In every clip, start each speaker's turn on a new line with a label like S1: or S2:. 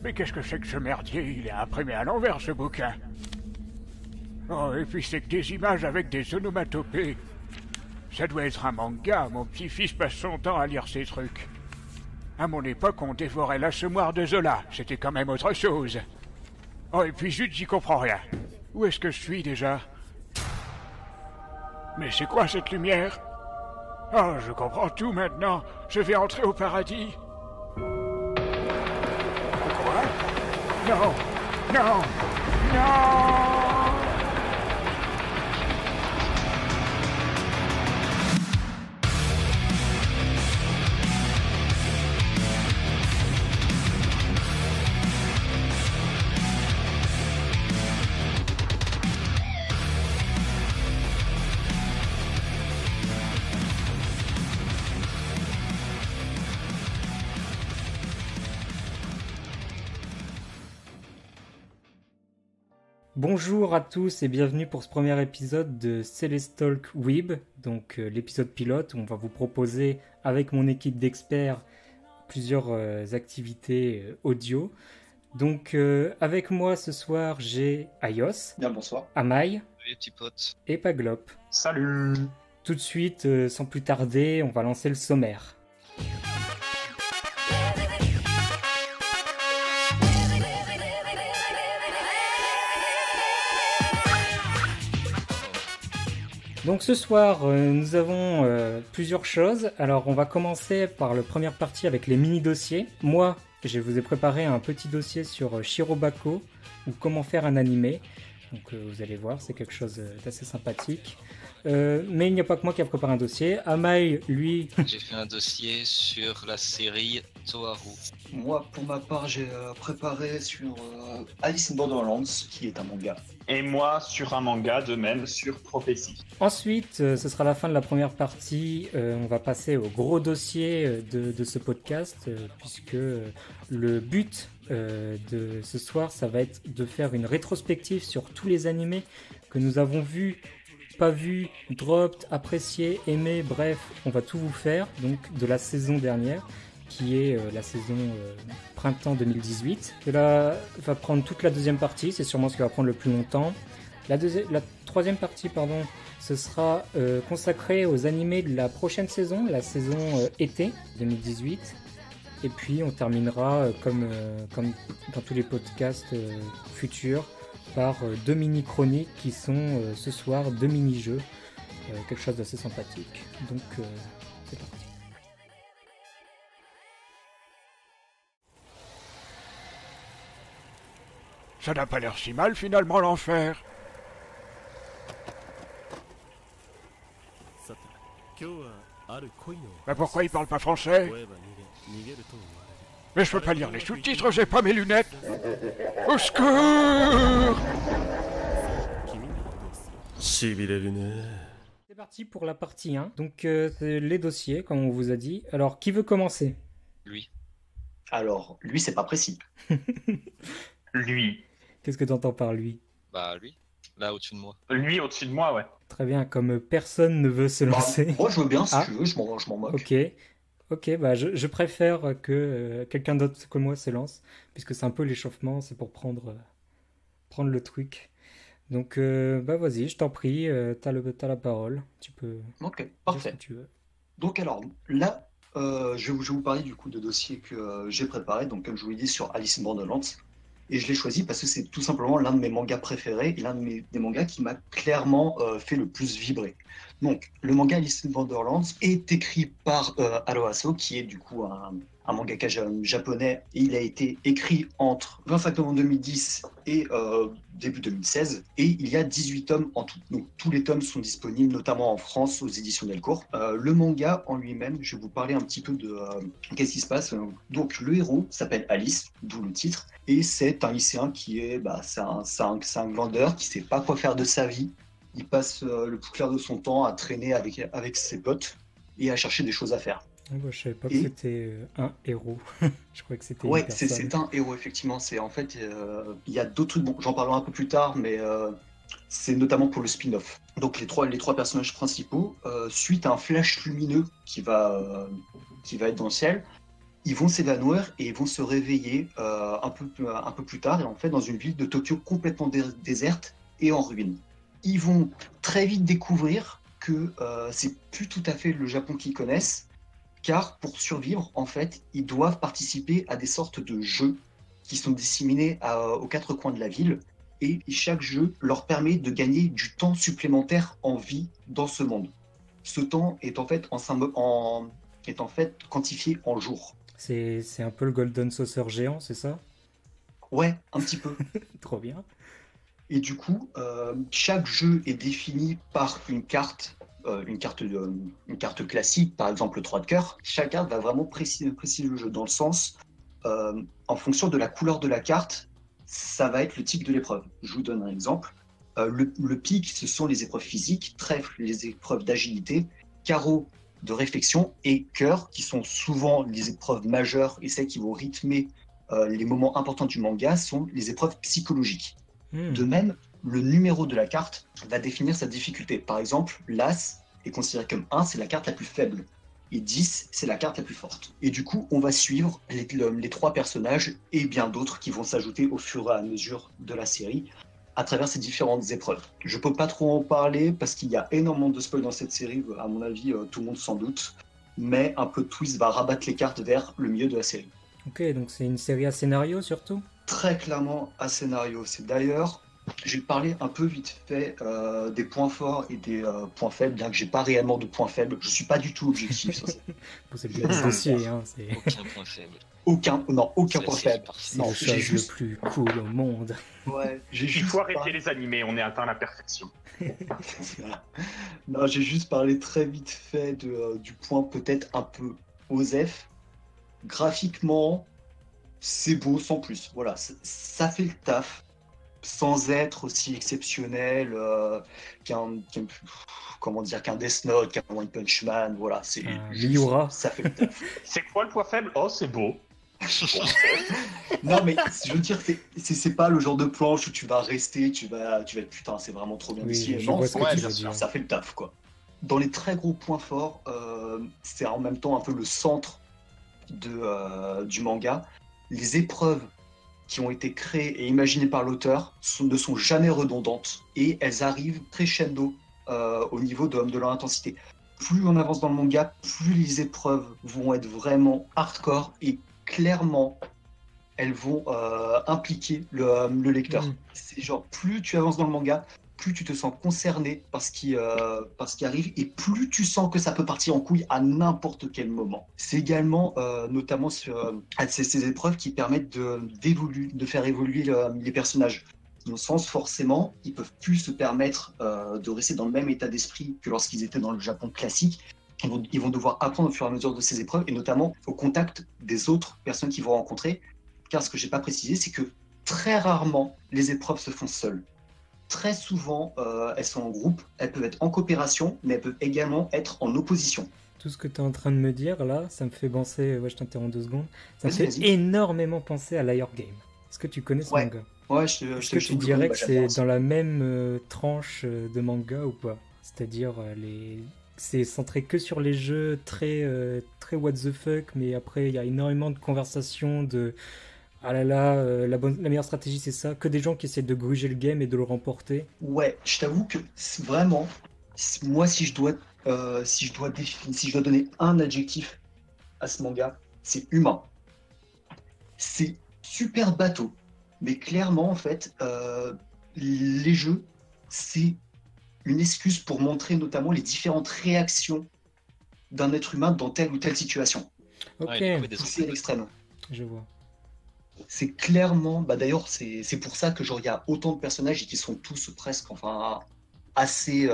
S1: Mais qu'est-ce que c'est que ce merdier? Il est imprimé à l'envers, ce bouquin. Oh, et puis c'est que des images avec des onomatopées. Ça doit être un manga, mon petit-fils passe son temps à lire ces trucs. À mon époque, on dévorait l'Assommoir de Zola, c'était quand même autre chose. Oh, et puis zut, j'y comprends rien. Où est-ce que je suis déjà? Mais c'est quoi cette lumière? Oh, je comprends tout maintenant. Je vais entrer au paradis. Quoi? Non! Non! Non!
S2: Bonjour à tous et bienvenue pour ce premier épisode de Celestalk Weeb, donc l'épisode pilote où on va vous proposer avec mon équipe d'experts plusieurs activités audio. Donc avec moi ce soir j'ai Ayos,
S3: Bien, bonsoir.
S2: Amaï
S4: Oui, petit pote.
S2: et Paglop.
S3: Salut.
S2: Tout de suite, sans plus tarder, on va lancer le sommaire. Donc ce soir, nous avons plusieurs choses. Alors on va commencer par la première partie avec les mini-dossiers. Moi, je vous ai préparé un petit dossier sur Shirobako, ou comment faire un animé. Donc vous allez voir, c'est quelque chose d'assez sympathique. Mais il n'y a pas que moi qui a préparé un dossier. Amaï, lui...
S4: J'ai fait un dossier sur la série Toharu.
S3: Moi, pour ma part, j'ai préparé sur Alice in Borderlands, qui est un manga.
S5: Et moi, sur un manga de même, sur Prophétie.
S2: Ensuite, ce sera la fin de la première partie. On va passer au gros dossier de ce podcast, puisque le but de ce soir, ça va être de faire une rétrospective sur tous les animés que nous avons vus, pas vus, dropped, appréciés, aimés, bref, on va tout vous faire, donc de la saison dernière, qui est la saison printemps 2018. Cela va prendre toute la deuxième partie, c'est sûrement ce qui va prendre le plus longtemps. La troisième partie, ce sera consacré aux animés de la prochaine saison, la saison été 2018. Et puis on terminera, comme dans tous les podcasts futurs, par deux mini-chroniques qui sont ce soir deux mini-jeux. Quelque chose d'assez sympathique. Donc c'est parti.
S1: Ça n'a pas l'air si mal finalement l'enfer. Mais pourquoi il parle pas français? Mais je peux pas lire les sous-titres, j'ai pas mes lunettes. Au secours!
S2: C'est parti pour la partie 1. Donc c'est les dossiers, comme on vous a dit. Alors, qui veut commencer?
S4: Lui.
S3: Alors, lui, c'est pas précis.
S5: Lui.
S2: Qu'est-ce que tu entends par lui?
S4: Bah, lui. Là, au-dessus de moi.
S5: Lui, au-dessus de moi, ouais.
S2: Très bien, comme personne ne veut se lancer.
S3: Moi, je veux bien, si
S2: Ah.
S3: tu veux, je m'en moque.
S2: Ok, bah je préfère que quelqu'un d'autre que moi se lance, puisque c'est un peu l'échauffement, c'est pour prendre le truc. Donc, bah vas-y, je t'en prie, t'as la parole, tu peux
S3: Ok,
S2: dire ce
S3: parfait.
S2: que tu veux.
S3: Donc alors, là, je vais vous parler du coup de dossier que j'ai préparé, donc comme je vous l'ai dit, sur Alice in Borderlands. Et je l'ai choisi parce que c'est tout simplement l'un de mes mangas préférés et des mangas qui m'a clairement fait le plus vibrer. Donc, le manga Alice in Borderlands est écrit par Haro Aso, qui est du coup un mangaka japonais. Et il a été écrit entre 25 novembre 2010 et début 2016. Et il y a 18 tomes en tout. Donc, tous les tomes sont disponibles, notamment en France, aux éditions Delcourt. Le manga en lui-même, je vais vous parler un petit peu de qu'est-ce qui se passe. Donc, le héros s'appelle Alice, d'où le titre. Et c'est un lycéen qui est, c'est un glandeur qui sait pas quoi faire de sa vie. Il passe le plus clair de son temps à traîner avec ses potes et à chercher des choses à faire.
S2: Oh, bah, je savais pas que c'était un héros. Je croyais que c'était une
S3: Ouais,
S2: personne.
S3: c'est un héros, effectivement. C'est en fait, il y a d'autres trucs, bon, j'en parlerai un peu plus tard, mais c'est notamment pour le spin-off. Donc les trois personnages principaux, suite à un flash lumineux qui va être dans le ciel, ils vont s'évanouir et ils vont se réveiller un peu plus tard, et en fait dans une ville de Tokyo complètement déserte et en ruine. Ils vont très vite découvrir que c'est plus tout à fait le Japon qu'ils connaissent, car pour survivre, en fait, ils doivent participer à des sortes de jeux qui sont disséminés aux quatre coins de la ville, et chaque jeu leur permet de gagner du temps supplémentaire en vie dans ce monde. Ce temps est en fait, est en fait quantifié en jours.
S2: C'est un peu le Golden Saucer géant, c'est ça?
S3: Ouais, un petit peu.
S2: Trop bien.
S3: Et du coup, chaque jeu est défini par une carte classique, par exemple le 3 de cœur. Chaque carte va vraiment préciser le jeu, dans le sens, en fonction de la couleur de la carte, ça va être le type de l'épreuve. Je vous donne un exemple. Le pic, ce sont les épreuves physiques, trèfle, les épreuves d'agilité, carreau de réflexion et cœur, qui sont souvent les épreuves majeures et celles qui vont rythmer les moments importants du manga, sont les épreuves psychologiques. De même, le numéro de la carte va définir sa difficulté. Par exemple, l'As est considéré comme 1, c'est la carte la plus faible. Et 10, c'est la carte la plus forte. Et du coup, on va suivre les trois personnages et bien d'autres qui vont s'ajouter au fur et à mesure de la série à travers ces différentes épreuves. Je peux pas trop en parler parce qu'il y a énormément de spoil dans cette série, à mon avis, tout le monde s'en doute. Mais un peu de twist va rabattre les cartes vers le milieu de la série.
S2: Ok, donc c'est une série à scénario surtout?
S3: Très clairement à scénario. C'est d'ailleurs, j'ai parlé un peu vite fait des points forts et des points faibles, bien que j'ai pas réellement de points faibles. Je suis pas du tout objectif sur ça.
S2: C'est bien le dossier, hein.
S4: Aucun point faible.
S3: Aucun point faible.
S2: C'est
S3: Non,
S2: le
S3: j'ai
S2: chose
S3: juste,
S2: le plus cool au monde.
S3: ouais, j'ai
S5: Il
S3: juste
S5: faut arrêter
S3: parlé-
S5: les animés, on est atteint la perfection.
S3: Non, j'ai juste parlé très vite fait du point peut-être un peu osef. Graphiquement, c'est beau sans plus. Voilà, ça fait le taf, sans être aussi exceptionnel qu'un Death Note, qu'un One Punch Man. Voilà, c'est juste,
S2: Miura.
S3: ça fait le taf.
S5: C'est quoi le point faible? Oh, c'est beau.
S3: Non, mais je veux dire, c'est pas le genre de planche où tu vas rester, tu vas être putain, c'est vraiment trop bien
S2: Oui,
S3: dessiné.
S2: je
S3: Non,
S2: vois ce que
S5: ouais,
S2: tu
S5: bien
S2: veux
S5: sûr,
S2: dire.
S3: ça fait le taf, quoi. Dans les très gros points forts, c'est en même temps un peu le centre du manga. Les épreuves qui ont été créées et imaginées par l'auteur ne sont jamais redondantes et elles arrivent crescendo au niveau de leur intensité. Plus on avance dans le manga, plus les épreuves vont être vraiment hardcore et clairement elles vont impliquer le lecteur. C'est genre, plus tu avances dans le manga, plus tu te sens concerné par ce qui arrive et plus tu sens que ça peut partir en couille à n'importe quel moment. C'est également, notamment sur ces épreuves qui permettent de faire évoluer les personnages. Dans le sens, forcément, ils peuvent plus se permettre de rester dans le même état d'esprit que lorsqu'ils étaient dans le Japon classique. Ils vont devoir apprendre au fur et à mesure de ces épreuves et notamment au contact des autres personnes qu'ils vont rencontrer. Car ce que j'ai pas précisé, c'est que très rarement les épreuves se font seules. Très souvent, elles sont en groupe, elles peuvent être en coopération, mais elles peuvent également être en opposition.
S2: Tout ce que tu es en train de me dire là, ça me fait penser. Ouais, je t'interromps 2 secondes. Ça me
S3: Vas-y,
S2: fait
S3: vas-y.
S2: énormément penser à Liar Game. Est-ce que tu connais ce
S3: Ouais.
S2: manga?
S3: Ouais,
S2: Est-ce que tu dirais que c'est dans la même tranche de manga ou pas? C'est-à-dire, c'est centré que sur les jeux très, très what the fuck, mais après, il y a énormément de conversations de ah là là, la meilleure stratégie c'est ça, que des gens qui essaient de gruger le game et de le remporter.
S3: Ouais, je t'avoue que vraiment, moi, si je dois donner un adjectif à ce manga, c'est humain. C'est super bateau, mais clairement, en fait, les jeux, c'est une excuse pour montrer notamment les différentes réactions d'un être humain dans telle ou telle situation.
S2: Ok,
S3: Poussé à l'extrême.
S2: je vois.
S3: C'est clairement, bah d'ailleurs, c'est pour ça que genre il y a autant de personnages et qui sont tous presque, enfin, assez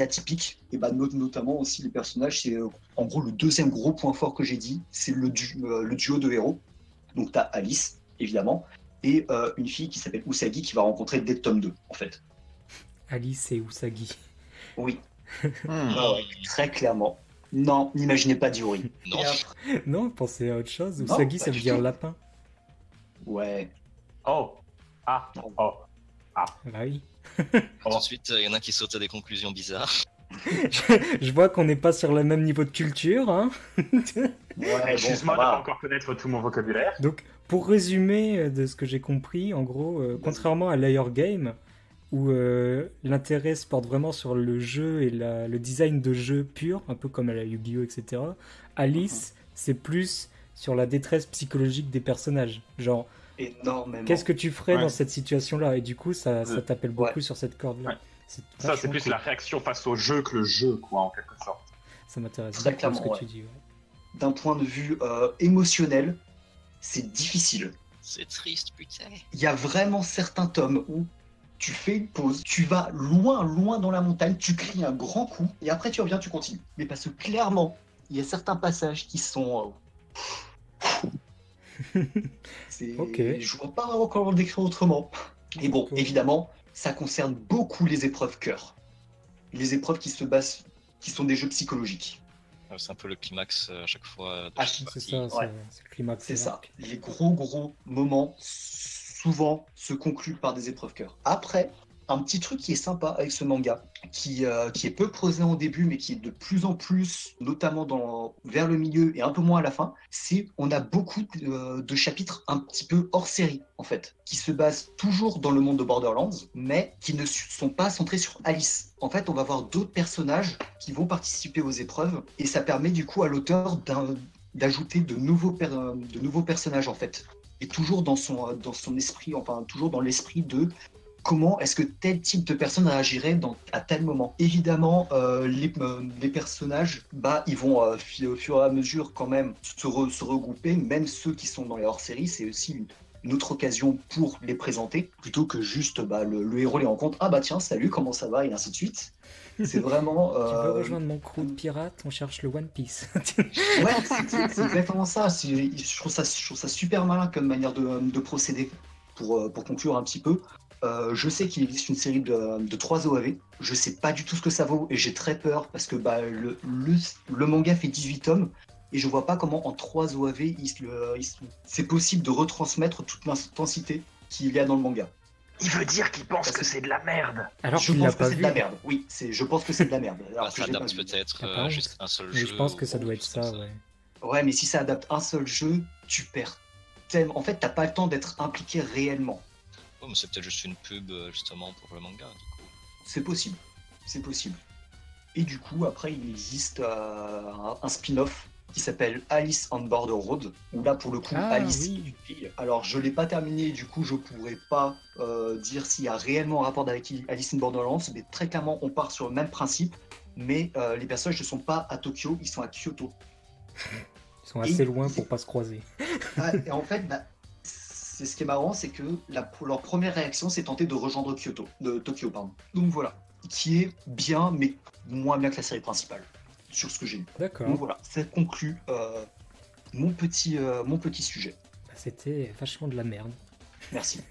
S3: atypiques. Et bah notamment aussi les personnages, c'est en gros le deuxième gros point fort que j'ai dit, c'est le duo de héros. Donc t'as Alice, évidemment, et une fille qui s'appelle Usagi qui va rencontrer dès le tome 2, en fait.
S2: Alice et Usagi.
S3: Oui, ah ouais, très clairement. Non, n'imaginez pas Diori.
S4: Non.
S3: Et après-
S2: Non, pensez à autre chose.
S3: Non,
S2: Usagi
S3: pas
S2: ça veut
S3: du
S2: dire
S3: tout.
S2: lapin.
S3: Ouais.
S5: Oh. Ah. Oh.
S2: Bah oui.
S4: Tout de suite, il y en a qui sautent à des conclusions bizarres.
S2: Je vois qu'on n'est pas sur le même niveau de culture, hein.
S3: Ouais,
S5: Excuse-moi
S3: ça
S5: de pas
S3: va.
S5: encore connaître tout mon vocabulaire.
S2: Donc, pour résumer de ce que j'ai compris, en gros, contrairement à Layer Game, où l'intérêt se porte vraiment sur le jeu et le design de jeu pur, un peu comme à la Yu-Gi-Oh, etc., Alice, c'est plus sur la détresse psychologique des personnages. Genre,
S3: Énormément.
S2: qu'est-ce que tu ferais
S5: Ouais.
S2: dans cette situation-là? Et du coup, ça t'appelle beaucoup
S3: Ouais.
S2: sur cette corde-là.
S5: Ouais.
S2: C'est
S5: Ça, c'est
S2: vachement
S5: plus
S2: cool.
S5: la réaction face au jeu que le jeu, quoi, en quelque sorte.
S2: Ça m'intéresse
S3: Très
S2: beaucoup ce que
S3: clairement,
S2: tu
S3: ouais.
S2: dis. Ouais.
S3: D'un point de vue émotionnel, c'est difficile.
S4: C'est triste, putain.
S3: Il y a vraiment certains tomes où tu fais une pause, tu vas loin, loin dans la montagne, tu cries un grand coup, et après tu reviens, tu continues. Mais parce que clairement, il y a certains passages qui sont...
S2: Ok.
S3: Je vois pas vraiment comment le décrire autrement. Et bon,
S2: D'accord.
S3: évidemment, ça concerne beaucoup les épreuves cœur. Les épreuves qui se basent, qui sont des jeux psychologiques.
S4: C'est un peu le climax à chaque fois de
S3: Ah,
S4: chaque
S2: C'est
S4: partie.
S2: ça,
S3: Ouais.
S2: c'est le climax.
S3: C'est
S2: de
S3: ça.
S2: l'arc.
S3: Les gros moments souvent se concluent par des épreuves cœur. Après, un petit truc qui est sympa avec ce manga, qui est peu creusé en début, mais qui est de plus en plus, notamment vers le milieu et un peu moins à la fin, c'est on a beaucoup de chapitres un petit peu hors série, en fait, qui se basent toujours dans le monde de Borderlands, mais qui ne sont pas centrés sur Alice. En fait, on va voir d'autres personnages qui vont participer aux épreuves, et ça permet du coup à l'auteur d'ajouter de nouveaux personnages, en fait. Et toujours dans son esprit, enfin, toujours dans l'esprit de comment est-ce que tel type de personne réagirait à tel moment. Évidemment, les personnages, ils vont au fur et à mesure quand même se regrouper, même ceux qui sont dans les hors-séries, c'est aussi une autre occasion pour les présenter, plutôt que juste le héros les rencontre, ah bah tiens, salut, comment ça va, et ainsi de suite. C'est vraiment...
S2: Tu veux rejoindre mon crew de pirates? On cherche le One Piece.
S3: Ouais, c'est exactement ça. Je trouve ça super malin comme manière de procéder. Pour conclure un petit peu, je sais qu'il existe une série de 3 OAV. Je sais pas du tout ce que ça vaut et j'ai très peur parce que le manga fait 18 tomes et je vois pas comment en 3 OAV c'est possible de retransmettre toute l'intensité qu'il y a dans le manga.
S5: Il veut dire qu'il pense que c'est de la merde.
S2: Alors
S3: Je
S2: qu'il l'a
S3: pense que
S2: pas
S3: c'est
S2: vu.
S3: de la merde. Oui, je pense que c'est de la merde. Alors
S4: Bah,
S3: que
S4: ça
S3: je l'ai pas
S4: adapte
S3: vu.
S4: peut-être
S2: Ah, pardon.
S4: juste un seul
S2: Mais
S4: jeu.
S2: je pense que ça
S4: ou
S2: doit
S4: quelque
S2: être
S4: chose
S2: ça,
S4: comme
S2: ouais.
S3: Ouais, mais si ça adapte un seul jeu, tu perds tellement. En fait, t'as pas le temps d'être impliqué réellement.
S4: Oh, mais c'est peut-être juste une pub justement pour le manga, du coup.
S3: C'est possible. C'est possible. Et du coup, après, il existe un spin-off qui s'appelle Alice on Border Road, où là, pour le coup,
S2: Ah,
S3: Alice
S2: oui.
S3: est une fille. Alors, je l'ai pas terminé, du coup, je pourrais pas dire s'il y a réellement un rapport avec Alice in Borderlands, mais très clairement, on part sur le même principe, mais les personnages ne sont pas à Tokyo, ils sont à Kyoto.
S2: Ils sont assez loin pour pas se croiser.
S3: Et en fait, c'est ce qui est marrant, c'est que leur première réaction, c'est tenter de rejoindre Tokyo, pardon. Donc voilà, qui est bien, mais moins bien que la série principale, sur ce que j'ai lu.
S2: D'accord.
S3: Donc voilà, ça conclut mon petit sujet.
S2: Bah, c'était vachement de la merde.
S3: Merci.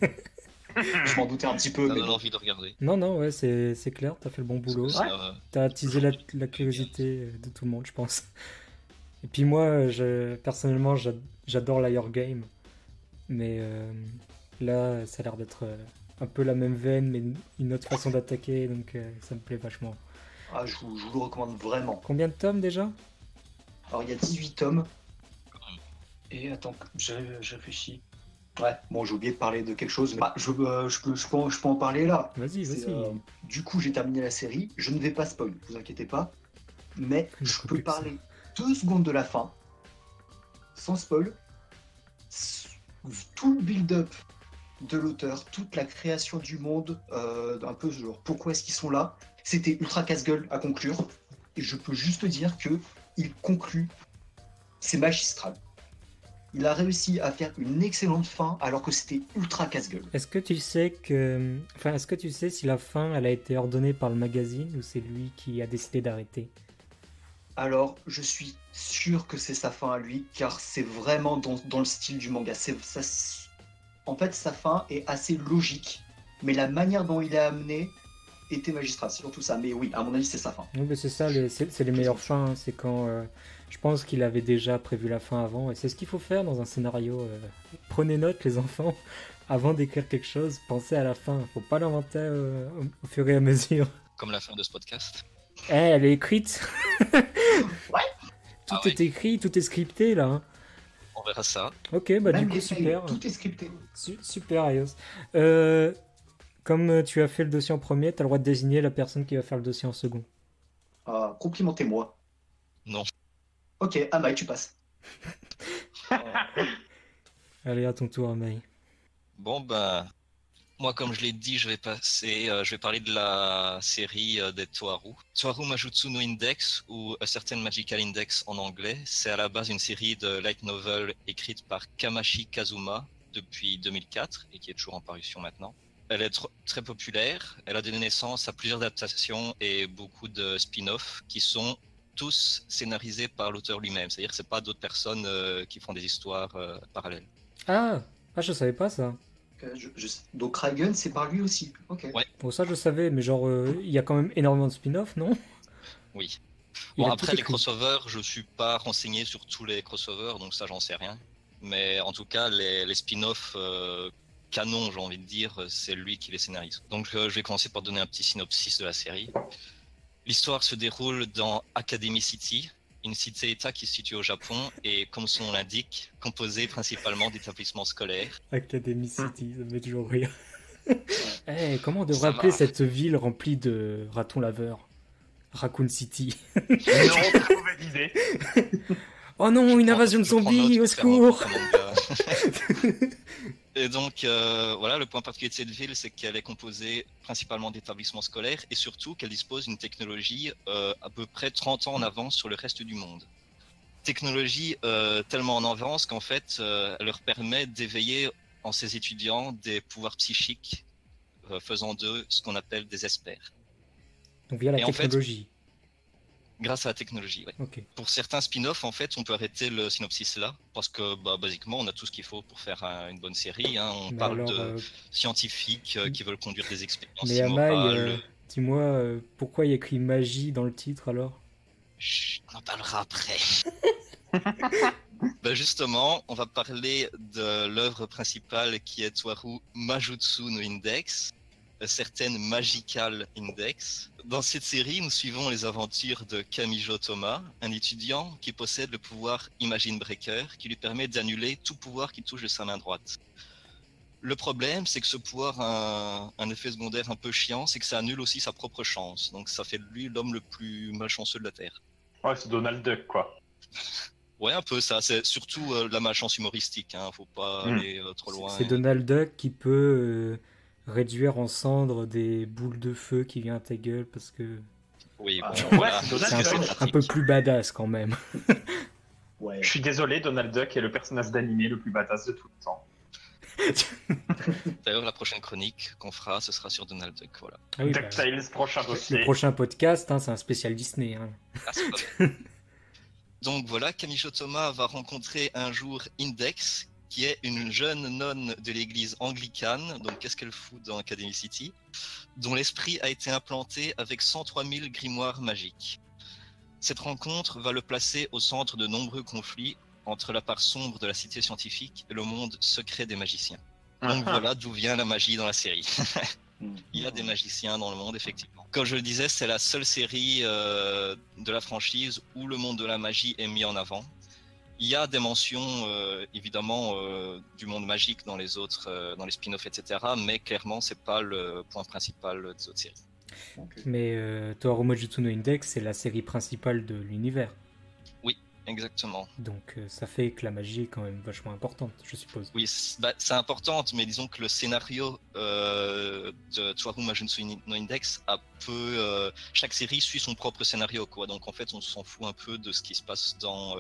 S3: Je m'en doutais un petit peu,
S4: Ça
S3: mais
S4: donne
S3: bon.
S4: envie de regarder.
S2: Non, ouais, c'est clair, t'as fait le bon boulot.
S4: Parce que ça,
S2: T'as attisé la curiosité de tout le monde, je pense. Et puis moi, personnellement, j'adore Layer Game. Mais là, ça a l'air d'être un peu la même veine, mais une autre façon d'attaquer, donc ça me plaît vachement.
S3: Ah, je vous le recommande vraiment.
S2: Combien de tomes déjà?
S3: Alors, il y a 18 tomes. Et attends, je réfléchis. Ouais, bon, j'ai oublié de parler de quelque chose. Mais je peux en parler là.
S2: Vas-y,
S3: C'est,
S2: vas-y.
S3: du coup, j'ai terminé la série. Je ne vais pas spoil, vous inquiétez pas. Mais
S2: Il ne
S3: je
S2: faut
S3: peux
S2: plus que ça.
S3: parler 2 secondes de la fin, sans spoil. Tout le build-up de l'auteur, toute la création du monde, un peu genre pourquoi est-ce qu'ils sont là, c'était ultra casse-gueule à conclure. Et je peux juste dire que il conclut, c'est magistral. Il a réussi à faire une excellente fin alors que c'était ultra casse-gueule.
S2: Est-ce que tu sais si la fin elle a été ordonnée par le magazine ou c'est lui qui a décidé d'arrêter?
S3: Alors, je suis sûr que c'est sa fin à lui, car c'est vraiment dans le style du manga. En fait, sa fin est assez logique, mais la manière dont il est amené était magistrale, c'est surtout ça. Mais oui, à mon avis, c'est sa fin.
S2: Oui, mais c'est ça, c'est les meilleures fins. Hein. C'est quand je pense qu'il avait déjà prévu la fin avant. Et c'est ce qu'il faut faire dans un scénario. Prenez note, les enfants, avant d'écrire quelque chose, pensez à la fin. Faut pas l'inventer au fur et à mesure.
S4: comme la fin de ce podcast.
S2: Elle est écrite.
S3: Ouais.
S2: Tout
S4: Ah ouais.
S2: est écrit, tout est scripté là. Hein.
S4: On verra ça.
S2: Ok, bah
S3: Même
S2: du coup
S3: les fails,
S2: super.
S3: tout est scripté.
S2: Super Ayos. Comme tu as fait le dossier en premier, tu as le droit de désigner la personne qui va faire le dossier en second.
S3: Complimentez-moi.
S4: Non.
S3: Ok, Amaï, tu passes.
S2: Allez, à ton tour, Amaï.
S4: Bon, ben, moi, comme je l'ai dit, je vais parler de la série des Toaru. Toaru Majutsu no Index, ou A Certain Magical Index en anglais. C'est à la base une série de light novel écrite par Kamashi Kazuma depuis 2004 et qui est toujours en parution maintenant. Elle est très populaire. Elle a donné naissance à plusieurs adaptations et beaucoup de spin-offs qui sont tous scénarisés par l'auteur lui-même. C'est-à-dire que c'est pas d'autres personnes qui font des histoires parallèles.
S2: Ah, je savais pas ça.
S3: Donc Reigen, c'est par lui aussi. Ok.
S4: Ouais.
S2: Bon, ça je savais, mais genre, il y a quand même énormément de spin-off, non?
S4: Oui.
S2: Il
S4: Bon,
S2: a
S4: après
S2: tout
S4: les
S2: écrit.
S4: crossovers, je suis pas renseigné sur tous les crossovers, donc ça j'en sais rien. Mais en tout cas, les spin-offs canon, j'ai envie de dire, c'est lui qui les scénarise. Donc je vais commencer par donner un petit synopsis de la série. L'histoire se déroule dans Academy City, une cité-état qui se situe au Japon et, comme son nom l'indique, composée principalement d'établissements scolaires.
S2: Academy City, ça me fait toujours rire. Eh, comment on devrait
S4: Ça
S2: appeler
S4: va.
S2: cette ville remplie de ratons laveurs? Raccoon City.
S5: Non, très mauvaise idée.
S2: Oh non, une
S4: Je
S2: invasion de
S4: prends note
S2: zombies, au
S4: pour faire un
S2: secours!
S4: prochain manga. Et donc, voilà, le point particulier de cette ville, c'est qu'elle est composée principalement d'établissements scolaires et surtout qu'elle dispose d'une technologie à peu près 30 ans en avance sur le reste du monde. Technologie tellement en avance qu'en fait, elle leur permet d'éveiller en ses étudiants des pouvoirs psychiques, faisant d'eux ce qu'on appelle des experts.
S2: Donc via la
S4: Et en fait,
S2: technologie.
S4: Grâce à la technologie, ouais.
S2: Ok.
S4: Pour certains spin-offs, en fait, on peut arrêter le synopsis là, parce que, basiquement, on a tout ce qu'il faut pour faire une bonne série. Hein. On
S2: Mais
S4: parle
S2: alors,
S4: de scientifiques qui veulent conduire des expériences
S2: mais Amaï,
S4: immorales.
S2: dis-moi, pourquoi il y a écrit magie dans le titre alors?
S4: Chut, on en parlera après. Justement, on va parler de l'œuvre principale qui est Toaru Majutsu no Index, A Certain Magical Index. Dans cette série, nous suivons les aventures de Kamijo Toma, un étudiant qui possède le pouvoir Imagine Breaker, qui lui permet d'annuler tout pouvoir qui touche de sa main droite. Le problème, c'est que ce pouvoir a un effet secondaire un peu chiant, c'est que ça annule aussi sa propre chance. Donc ça fait de lui l'homme le plus malchanceux de la Terre.
S5: Ouais, c'est Donald Duck, quoi.
S4: Ouais, un peu ça. C'est surtout la malchance humoristique. Hein. Faut pas aller trop loin.
S2: C'est Donald Duck qui peut réduire en cendres des boules de feu qui viennent à ta gueule parce que
S4: Oui,
S3: Ah,
S4: bon,
S5: ouais,
S4: voilà.
S5: c'est Donald
S2: c'est
S5: Duck.
S2: un peu plus badass quand même.
S3: Ouais.
S5: Je suis désolé, Donald Duck est le personnage d'animé le plus badass de tout le temps.
S4: D'ailleurs, la prochaine chronique qu'on fera, ce sera sur Donald Duck. Voilà.
S2: Ah oui,
S5: DuckTales, prochain
S2: le
S5: dossier.
S2: prochain podcast, hein, c'est un spécial Disney. Hein.
S4: Ah, c'est pas vrai. Donc voilà, Kamijo Toma va rencontrer un jour Index, qui est une jeune nonne de l'église anglicane. Donc qu'est-ce qu'elle fout dans Academy City, dont l'esprit a été implanté avec 103 000 grimoires magiques. Cette rencontre va le placer au centre de nombreux conflits entre la part sombre de la cité scientifique et le monde secret des magiciens. Donc voilà d'où vient la magie dans la série. Il y a des magiciens dans le monde, effectivement. Comme je le disais, c'est la seule série de la franchise où le monde de la magie est mis en avant. Il y a des mentions, évidemment, du monde magique dans les autres, dans les spin-offs, etc. Mais clairement, c'est pas le point principal des autres séries.
S3: Ok.
S2: Mais Toaru Majutsu no Index, c'est la série principale de l'univers.
S4: Exactement.
S2: Donc ça fait que la magie est quand même vachement importante, je suppose.
S4: Oui, c'est important, mais disons que le scénario de Toaru Majutsu no Index a peu... chaque série suit son propre scénario, quoi. Donc en fait, on s'en fout un peu de ce qui se passe dans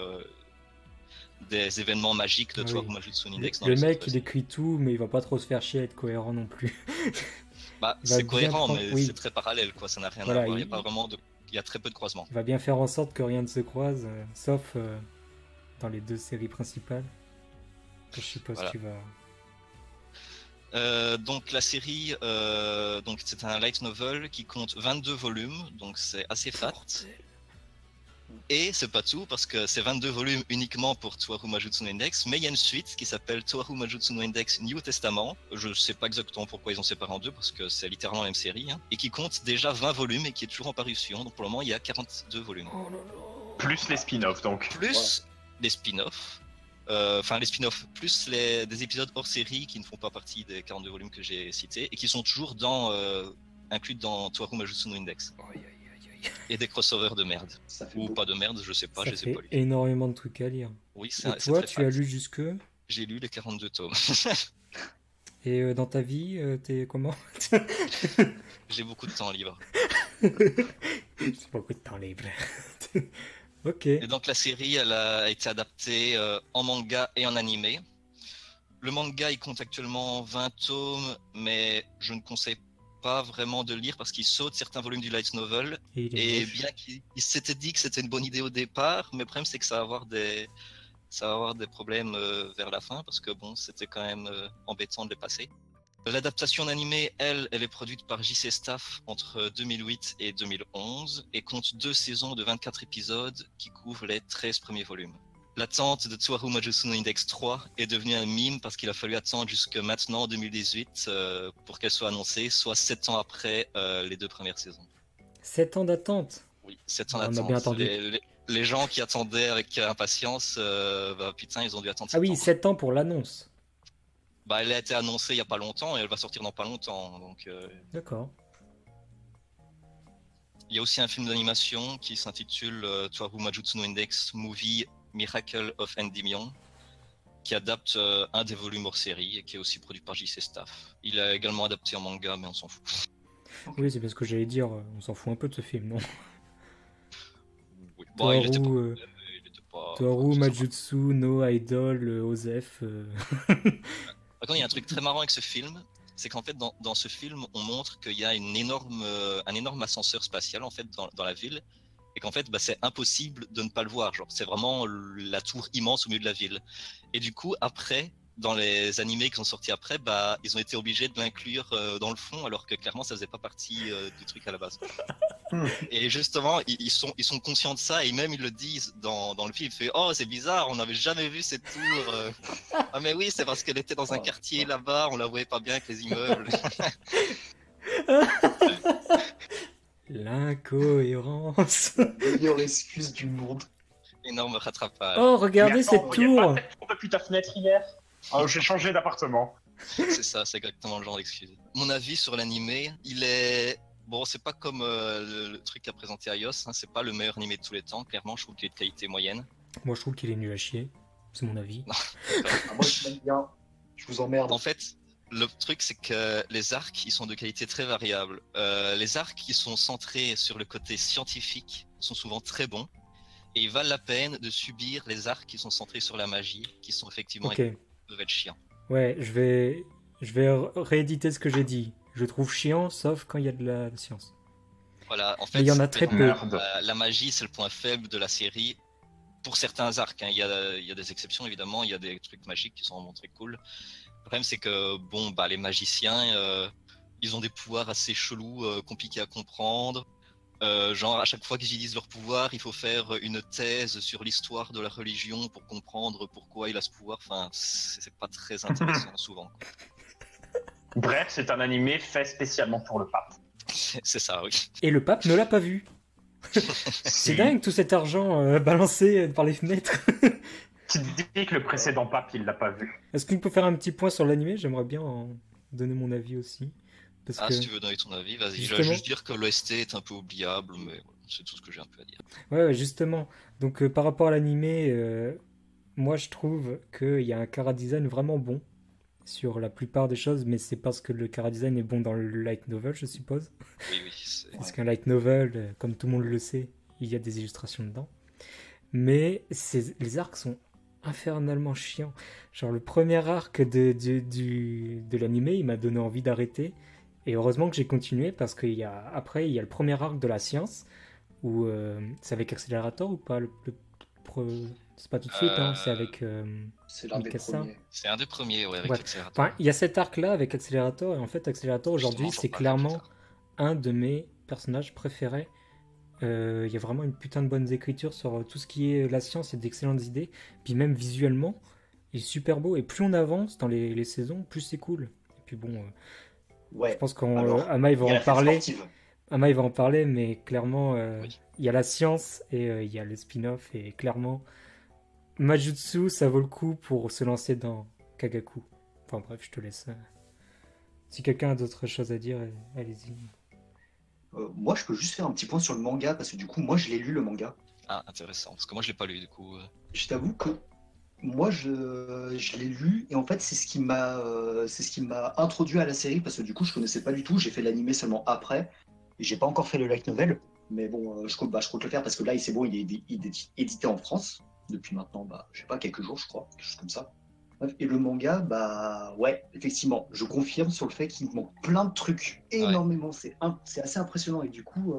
S4: des événements magiques de
S2: Ah
S4: Toaru
S2: oui.
S4: Majutsu no Index. dans
S2: Le
S4: les
S2: mec,
S4: autres
S2: il
S4: séries.
S2: écrit tout, mais il va pas trop se faire chier à être cohérent non plus. il va
S4: C'est
S2: bien
S4: cohérent,
S2: prendre-
S4: mais
S2: oui.
S4: c'est très parallèle, quoi. Ça n'a rien
S2: Voilà,
S4: à voir.
S2: il-
S4: Il y a très peu de croisements.
S2: Il va bien faire en sorte que rien ne se croise, sauf dans les deux séries principales. Que je suppose
S4: Voilà.
S2: tu vas...
S4: Donc la série, donc c'est un light novel qui compte 22 volumes, donc c'est assez fat. Et c'est pas tout, parce que c'est 22 volumes uniquement pour Toaru Majutsu no Index, mais il y a une suite qui s'appelle Toaru Majutsu no Index New Testament. Je sais pas exactement pourquoi ils ont séparé en deux, parce que c'est littéralement la même série, hein, et qui compte déjà 20 volumes et qui est toujours en parution. Donc pour le moment, il y a 42 volumes.
S2: Oh là là.
S5: Plus les spin-offs, donc.
S4: Plus les spin-offs. Enfin, les spin-offs, plus des épisodes hors série qui ne font pas partie des 42 volumes que j'ai cités et qui sont toujours inclus dans Toaru Majutsu no Index.
S2: Aïe, aïe, aïe, aïe.
S4: Et des crossovers de merde.
S3: Ça fait
S4: Ou
S3: beaucoup.
S4: pas de merde, je sais pas,
S2: Ça
S4: je sais
S2: fait
S4: pas lire.
S2: énormément de trucs à lire.
S4: Oui,
S2: Et
S4: c'est
S2: toi,
S4: très
S2: tu as
S4: fact.
S2: lu jusque...
S4: J'ai lu les 42 tomes.
S2: Et dans ta vie, t'es comment?
S4: J'ai beaucoup de temps libre.
S2: C'est beaucoup de temps libre. Ok.
S4: Et donc la série, elle a été adaptée en manga et en animé. Le manga, il compte actuellement 20 tomes, mais je ne conseille pas vraiment de le lire parce qu'il saute certains volumes du light novel.
S2: Et il est
S4: Et
S2: moche.
S4: bien qu'il s'était dit que c'était une bonne idée au départ, mais le problème c'est que ça va avoir des problèmes vers la fin parce que bon, c'était quand même embêtant de les passer. L'adaptation en animé, elle est produite par JC Staff entre 2008 et 2011 et compte 2 saisons de 24 épisodes qui couvrent les 13 premiers volumes. L'attente de Toaru Majutsu no Index 3 est devenue un mime parce qu'il a fallu attendre jusque maintenant, 2018, pour qu'elle soit annoncée, soit 7 ans après les 2 premières saisons.
S2: 7 ans d'attente.
S4: Oui, 7 ans
S2: On a
S4: d'attente.
S2: bien attendu.
S4: Les gens qui attendaient avec impatience, putain, ils ont dû attendre 7
S2: Ah oui,
S4: ans.
S2: 7 ans pour l'annonce.
S4: Bah, elle a été annoncée il y a pas longtemps et elle va sortir dans pas longtemps. Donc,
S2: D'accord.
S4: il y a aussi un film d'animation qui s'intitule Toaru Majutsu no Index Movie Miracle of Endymion, qui adapte un des volumes hors série et qui est aussi produit par JC Staff. Il a également adapté en manga, mais on s'en fout.
S2: Oui, c'est parce que j'allais dire, on s'en fout un peu de ce film, non?
S4: Oui. Bon, il était pas.
S2: Toaru,
S4: Il était pas
S2: Toaru
S4: c'est sympa.
S2: Majutsu no Idol Osef.
S4: Par contre, il y a un truc très marrant avec ce film, c'est qu'en fait, dans ce film, on montre qu'il y a un énorme ascenseur spatial en fait dans la ville, et qu'en fait, bah, c'est impossible de ne pas le voir. Genre, c'est vraiment la tour immense au milieu de la ville. Et du coup, après, dans les animés qui sont sortis après, bah, ils ont été obligés de l'inclure dans le fond, alors que clairement, ça faisait pas partie du truc à la base. Et justement, ils sont conscients de ça, et même ils le disent dans le film. Ils font oh, c'est bizarre, on n'avait jamais vu cette tour. Ah, mais oui, c'est parce qu'elle était dans un quartier là-bas, on la voyait pas bien avec les immeubles.
S2: L'incohérence.
S3: Meilleure excuse du monde.
S4: Énorme rattrapage.
S2: Oh, regardez
S5: Mais
S2: cette
S5: attends, il y a
S2: tour.
S5: pas cette tour depuis ta fenêtre hier. Oh, j'ai changé d'appartement.
S4: C'est ça, c'est exactement le genre d'excuse. Mon avis sur l'animé, il est. Bon, c'est pas comme le truc qu'a présenté Ayos, hein, c'est pas le meilleur animé de tous les temps, clairement, je trouve qu'il est de qualité moyenne.
S2: Moi, je trouve qu'il est nul à chier. C'est mon avis.
S3: Ah, moi, je l'aime bien. Je vous emmerde.
S4: En fait, le truc, c'est que les arcs, ils sont de qualité très variable. Les arcs qui sont centrés sur le côté scientifique sont souvent très bons, et ils valent la peine de subir les arcs qui sont centrés sur la magie, qui sont effectivement
S2: Ok.
S4: peuvent être chiants.
S2: Ouais, je vais rééditer ce que j'ai dit. Je trouve chiant, sauf quand il y a de la science.
S4: Voilà, en fait,
S2: Mais il y en a très peu.
S5: Merde.
S4: la magie, c'est le point faible de la série. Pour certains arcs, hein. Il y a des exceptions évidemment, il y a des trucs magiques qui sont vraiment très cool. Le problème, c'est que bon, bah, les magiciens, ils ont des pouvoirs assez chelous, compliqués à comprendre. Genre, à chaque fois qu'ils utilisent leur pouvoir, il faut faire une thèse sur l'histoire de la religion pour comprendre pourquoi il a ce pouvoir. Enfin, c'est pas très intéressant souvent.
S5: Bref, c'est un animé fait spécialement pour le pape.
S4: C'est ça, oui.
S2: Et le pape ne l'a pas vu. C'est dingue tout cet argent balancé par les fenêtres.
S5: Tu te dis que le précédent pape, il l'a pas vu.
S2: Est-ce qu'on peut faire un petit point sur l'animé? J'aimerais bien en donner mon avis aussi. Parce
S4: Ah,
S2: que...
S4: si tu veux donner ton avis, vas-y. Je
S2: Justement.
S4: vais juste dire que l'OST est un peu oubliable, mais voilà, c'est tout ce que j'ai un peu à dire.
S2: Ouais, justement. Donc par rapport à l'animé, moi je trouve qu'il y a un chara design vraiment bon sur la plupart des choses, mais c'est parce que le chara design est bon dans le light novel, je suppose.
S4: Oui, c'est...
S2: Parce qu'un light novel, comme tout le monde le sait, il y a des illustrations dedans. Mais les arcs sont infernalement chiants. Genre le premier arc de l'animé, il m'a donné envie d'arrêter. Et heureusement que j'ai continué parce après il y a le premier arc de la science où c'est avec Accélérateur ou pas c'est pas tout de suite, hein, c'est avec
S3: C'est l'un des
S2: Mikasa.
S3: premiers.
S4: C'est un des premiers, ouais, avec
S2: Ouais.
S4: Accélérateur.
S2: Enfin, il y a cet arc-là avec Accélérateur, et en fait, Accélérateur aujourd'hui,
S4: Justement,
S2: c'est
S4: j'en parlerai plus
S2: clairement
S4: tard.
S2: un de mes personnages préférés Il y a vraiment une putain de bonne écriture sur tout ce qui est la science, il y a d'excellentes idées. Puis même visuellement, il est super beau. Et plus on avance dans les saisons, plus c'est cool. Et puis bon, je
S3: Ouais.
S2: pense
S3: Alors,
S2: qu'Ama il va
S3: il y a
S2: en
S3: la fête
S2: parler.
S3: sportive.
S2: Ama il va en parler, mais clairement,
S4: Oui.
S2: il y a la science et il y a le spin-off. Et clairement, Majutsu, ça vaut le coup pour se lancer dans Kagaku. Enfin bref, je te laisse. Si quelqu'un a d'autres choses à dire, allez-y.
S3: Moi, je peux juste faire un petit point sur le manga, parce que du coup, moi, je l'ai lu, le manga.
S4: Ah, intéressant. Parce que moi, je l'ai pas lu, du coup.
S3: Je t'avoue que moi, je l'ai lu, et en fait, c'est ce qui m'a introduit à la série, parce que du coup, je connaissais pas du tout. J'ai fait l'animé seulement après, et j'ai pas encore fait le light novel. Mais bon, je compte le faire, parce que là, c'est bon, il est édité en France, depuis maintenant, je sais pas, quelques jours, je crois, quelque chose comme ça. Bref, et le manga, ouais, effectivement, je confirme sur le fait qu'il manque plein de trucs, énormément, c'est assez impressionnant, et du coup,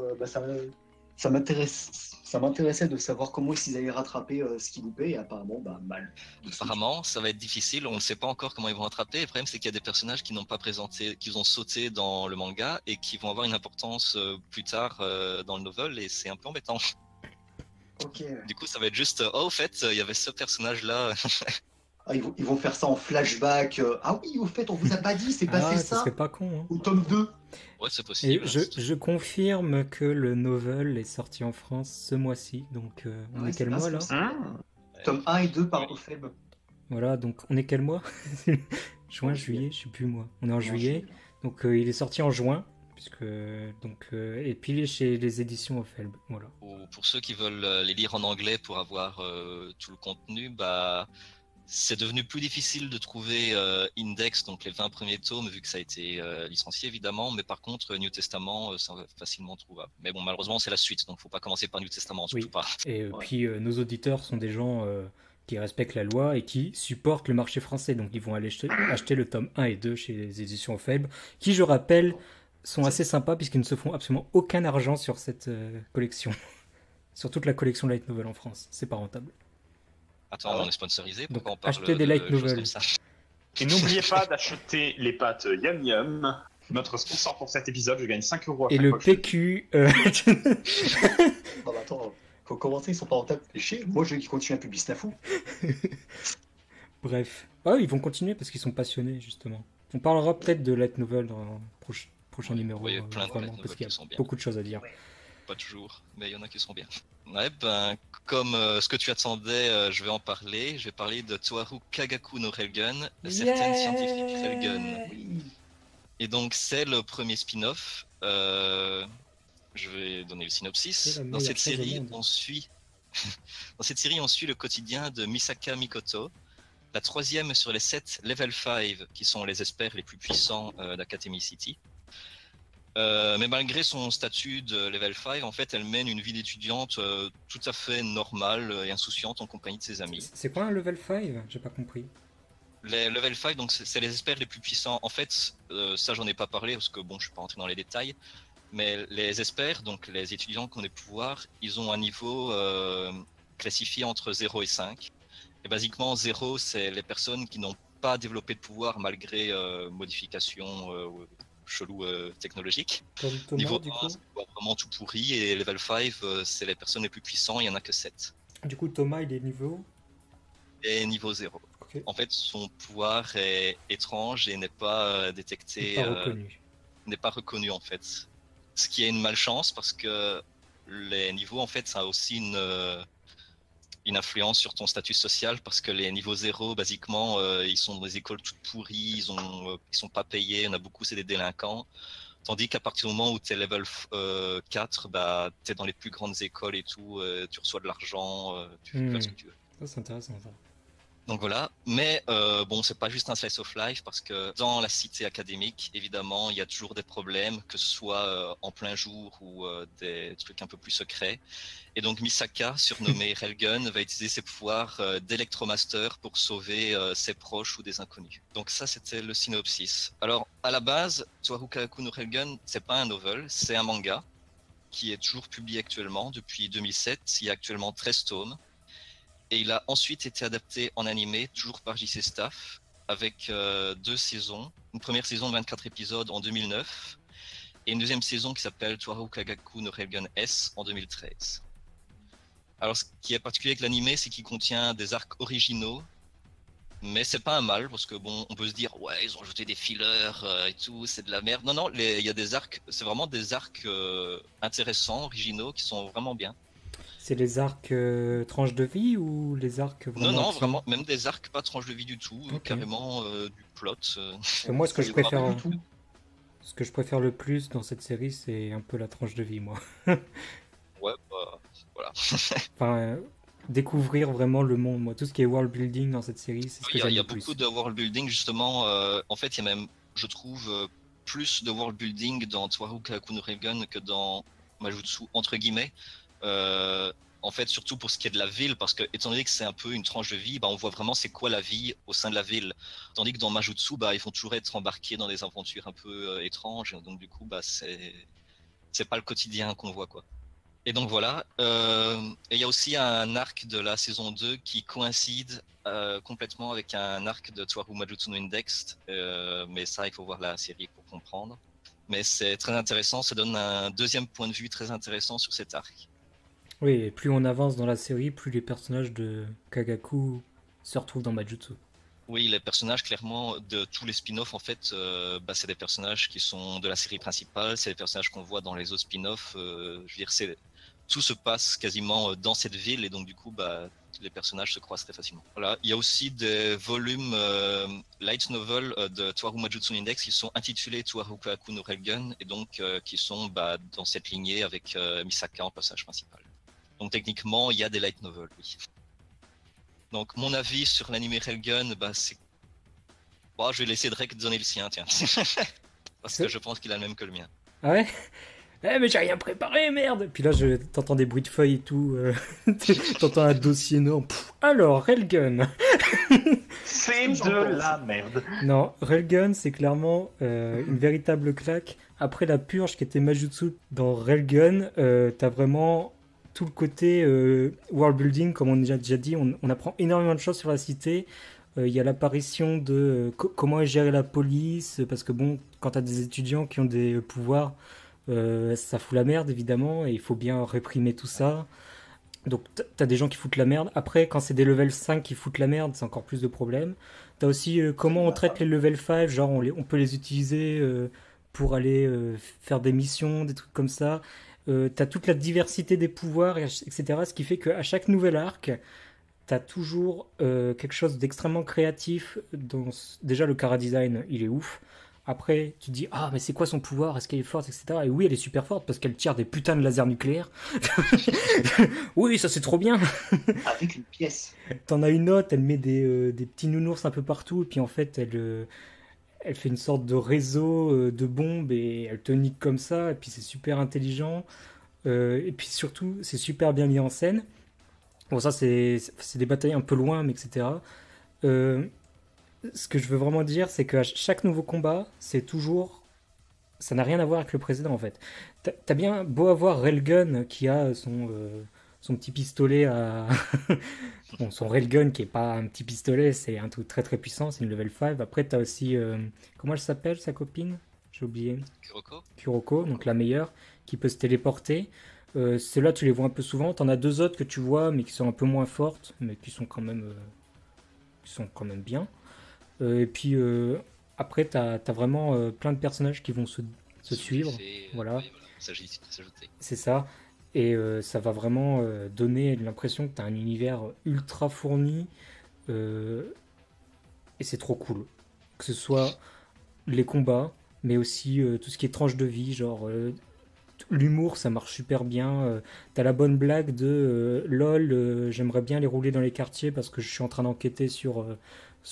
S3: ça m'intéressait de savoir comment ils allaient rattraper ce qu'ils loupaient, et apparemment, mal.
S4: Apparemment, ça va être difficile. On ne sait pas encore comment ils vont rattraper. Le problème, c'est qu'il y a des personnages qui n'ont pas présenté, qui ont sauté dans le manga et qui vont avoir une importance plus tard dans le novel, et c'est un peu embêtant.
S3: Ok.
S4: Du coup, ça va être juste, au fait, il y avait ce personnage-là.
S3: Ah, ils vont faire ça en flashback. Ah oui, au fait, on vous a pas dit, c'est passé
S2: Ah,
S3: ça
S2: serait pas con. Hein.
S3: au tome 2.
S4: Ouais, c'est
S2: Et
S4: possible.
S2: je confirme que le novel est sorti en France ce mois-ci. Donc, on
S3: Ouais,
S2: est quel
S3: c'est
S2: mois
S3: pas
S2: là
S3: ce
S5: Ah.
S3: Tome 1 et 2 par
S4: Oui.
S3: Ofeb.
S2: Voilà, donc on est quel mois Juin,
S3: En
S2: juillet, je sais plus moi. On est en
S3: Non,
S2: juillet. Donc, il est sorti en juin. Puisque, donc, et puis il est chez les éditions Offelb. Voilà.
S4: Pour ceux qui veulent les lire en anglais pour avoir tout le contenu, c'est devenu plus difficile de trouver Index, donc les 20 premiers tomes, vu que ça a été licencié évidemment, mais par contre New Testament, c'est facilement trouvable. Mais bon, malheureusement c'est la suite, donc faut pas commencer par New Testament, surtout
S2: Oui.
S4: pas.
S2: Et
S3: Ouais.
S2: puis nos auditeurs sont des gens qui respectent la loi et qui supportent le marché français. Donc ils vont aller acheter le tome 1 et 2 chez les éditions Faibles, qui je rappelle sont assez sympas puisqu'ils ne se font absolument aucun argent sur cette collection. Sur toute la collection Light Novel en France. C'est pas rentable.
S4: Attends,
S3: Ah ouais
S4: on est sponsorisé,
S2: Donc
S4: pourquoi on parle
S2: achetez des
S4: de
S2: light
S4: choses
S2: novels.
S4: comme ça?
S5: Et n'oubliez pas d'acheter les pâtes Yum Yum, notre sponsor pour cet épisode. Je gagne 5 euros à
S2: Et
S5: chaque
S2: le
S5: fois que je fais.
S2: PQ.
S3: Non, mais attends, faut commencer, ils sont pas rentables. Fais chier. Moi, je veux qu'ils continuent à publier Snafou.
S2: Bref. Ah, ils vont continuer parce qu'ils sont passionnés, justement. On parlera peut-être de light novel dans le prochain
S4: Oui,
S2: numéro.
S4: oui, il y a plein de
S2: vraiment,
S4: light
S2: parce
S4: novels
S2: qu'il y
S4: qui sont
S2: a
S4: bien.
S2: beaucoup de choses à dire.
S4: Pas toujours, mais il y en a qui sont bien. Ouais, comme ce que tu attendais, je vais en parler. Je vais parler de Toharu Kagaku no Railgun, certaines scientifiques Railgun.
S3: Oui.
S4: Et donc, c'est le premier spin-off. Je vais donner le
S2: C'est
S4: synopsis.
S2: la
S4: Dans
S2: meilleure
S4: cette
S2: chose au
S4: série,
S2: monde.
S4: on suit... Dans cette série, on suit le quotidien de Misaka Mikoto, la troisième sur les 7 Level 5, qui sont les experts les plus puissants d'Academy City. Mais malgré son statut de level 5, en fait, elle mène une vie d'étudiante tout à fait normale et insouciante en compagnie de ses amis.
S2: C'est quoi un level 5? J'ai pas compris.
S4: Les level 5, donc c'est les experts les plus puissants. En fait, ça j'en ai pas parlé parce que bon, je suis pas rentré dans les détails. Mais les experts, donc les étudiants qui ont des pouvoirs, ils ont un niveau classifié entre 0 et 5. Et basiquement, 0, c'est les personnes qui n'ont pas développé de pouvoir malgré modifications chelou technologique.
S2: Comme Thomas,
S4: Niveau
S2: du
S4: 1,
S2: coup.
S4: c'est vraiment tout pourri, et level 5, c'est les personnes les plus puissantes, il n'y en a que 7.
S2: Du coup, Thomas, il est niveau.
S4: Et niveau 0.
S2: Ok.
S4: En fait, son pouvoir est étrange et n'est pas détecté,
S2: Pas reconnu.
S4: n'est pas reconnu en fait. Ce qui est une malchance parce que les niveaux, en fait, ça a aussi une influence sur ton statut social parce que les niveaux 0, basiquement, ils sont dans des écoles toutes pourries, ils sont pas payés, il y en a beaucoup, c'est des délinquants. Tandis qu'à partir du moment où tu es level 4, tu es dans les plus grandes écoles et tout, tu reçois de l'argent, tu fais faire ce que tu veux.
S2: Ça, c'est intéressant, ça.
S4: Donc voilà, mais bon, c'est pas juste un slice of life parce que dans la cité académique, évidemment, il y a toujours des problèmes, que ce soit en plein jour ou des trucs un peu plus secrets. Et donc Misaka, surnommée Railgun, va utiliser ses pouvoirs d'électromaster pour sauver ses proches ou des inconnus. Donc ça, c'était le synopsis. Alors, à la base, Toharu Kagaku no Railgun, c'est pas un novel, c'est un manga qui est toujours publié actuellement depuis 2007. Il y a actuellement 13 tomes. Et il a ensuite été adapté en animé, toujours par JC Staff, avec 2 saisons. Une première saison de 24 épisodes en 2009, et une deuxième saison qui s'appelle Toaru Kagaku no Railgun S en 2013. Alors, ce qui est particulier avec l'anime, c'est qu'il contient des arcs originaux, mais c'est pas un mal, parce que bon, on peut se dire, ouais, ils ont ajouté des fillers et tout, c'est de la merde. Non, non, il y a des arcs, c'est vraiment des arcs intéressants, originaux, qui sont vraiment bien.
S2: C'est les arcs tranches de vie ou les arcs vraiment...
S4: Non, vraiment, même des arcs pas tranches de vie du tout,
S2: Ok.
S4: carrément du plot.
S2: Moi, ce que je préfère...
S3: Du tout.
S2: Ce que je préfère le plus dans cette série, c'est un peu la tranche de vie, moi.
S4: Ouais, bah, voilà.
S2: Enfin, découvrir vraiment le monde, moi. Tout ce qui est world building dans cette série, c'est ce que
S4: Il
S2: j'aime
S4: y a
S2: le plus.
S4: beaucoup de world building, justement. En fait, il y a même, je trouve, plus de world building dans Toaru Kagaku no Railgun que dans Majutsu, entre guillemets. En fait, surtout pour ce qui est de la ville, parce que, étant donné que c'est un peu une tranche de vie, bah, on voit vraiment c'est quoi la vie au sein de la ville. Tandis que dans Majutsu, bah, ils vont toujours être embarqués dans des aventures un peu étranges, donc du coup, bah, c'est pas le quotidien qu'on voit, quoi. Et donc voilà, et il y a aussi un arc de la saison 2 qui coïncide complètement avec un arc de Toaru Majutsu no Index, mais ça, il faut voir la série pour comprendre. Mais c'est très intéressant, ça donne un deuxième point de vue très intéressant sur cet arc.
S2: Oui, et plus on avance dans la série, plus les personnages de Kagaku se retrouvent dans Majutsu.
S4: Oui, les personnages, clairement, de tous les spin-offs, en fait, bah, c'est des personnages qui sont de la série principale, c'est des personnages qu'on voit dans les autres spin-offs. Je veux dire, tout se passe quasiment dans cette ville, et donc du coup, bah, les personnages se croisent très facilement. Voilà. Il y a aussi des volumes light novel de Toaru Majutsu no Index qui sont intitulés Toaru Kagaku no Railgun, et donc qui sont bah, dans cette lignée avec Misaka en personnage principal. Donc techniquement, il y a des light novels, oui. Donc mon avis sur l'anime Railgun, bah, c'est... Bon, je vais laisser Drake donner le sien, tiens. Parce que je pense qu'il a le même que le mien.
S2: Ah ouais? Eh mais j'ai rien préparé, merde! Puis là, t'entends des bruits de feuilles et tout. T'entends un dossier énorme. Alors, Railgun.
S5: C'est de la merde.
S2: Non, Railgun, c'est clairement une véritable claque. Après la purge qui était Majutsu dans Railgun, t'as vraiment tout le côté world building, comme on a déjà dit. On apprend énormément de choses sur la cité. Il y a l'apparition de comment est gérée la police, parce que bon, quand t'as des étudiants qui ont des pouvoirs, ça fout la merde évidemment, et il faut bien réprimer tout ça. Donc t'as des gens qui foutent la merde. Après, quand c'est des level 5 qui foutent la merde, c'est encore plus de problèmes. T'as aussi comment on traite les level 5, genre on peut les utiliser pour aller faire des missions, des trucs comme ça. T'as toute la diversité des pouvoirs, etc. Ce qui fait qu'à chaque nouvel arc, t'as toujours quelque chose d'extrêmement créatif. Déjà, le chara design, il est ouf. Après, tu te dis, ah, mais c'est quoi son pouvoir? Est-ce qu'elle est forte, etc. Et oui, elle est super forte parce qu'elle tire des putains de lasers nucléaires. Oui, ça c'est trop bien.
S3: Avec une pièce.
S2: T'en as une autre, elle met des petits nounours un peu partout. Et puis en fait, elle fait une sorte de réseau de bombes et elle te nique comme ça. Et puis c'est super intelligent. Et puis surtout, c'est super bien mis en scène. Bon, ça, c'est des batailles un peu loin, mais etc. Ce que je veux vraiment dire, c'est qu'à chaque nouveau combat, c'est toujours... Ça n'a rien à voir avec le précédent, en fait. T'as bien beau avoir Railgun qui a son petit pistolet à... Bon, son Railgun qui est pas un petit pistolet, c'est un truc très très puissant, c'est une level 5. Après, t'as aussi... comment elle s'appelle, sa copine? J'ai oublié. Kuroko, donc la meilleure, qui peut se téléporter. Ceux-là, tu les vois un peu souvent. T'en as deux autres que tu vois, mais qui sont un peu moins fortes, mais qui sont quand même bien. Et puis après, t'as vraiment plein de personnages qui vont se suivre. Voilà.
S4: Oui, s'ajouter.
S2: C'est ça. Et ça va vraiment donner l'impression que t'as un univers ultra fourni. Et c'est trop cool. Que ce soit les combats, mais aussi tout ce qui est tranche de vie, genre... l'humour, ça marche super bien. T'as la bonne blague de lol, j'aimerais bien les rouler dans les quartiers parce que je suis en train d'enquêter sur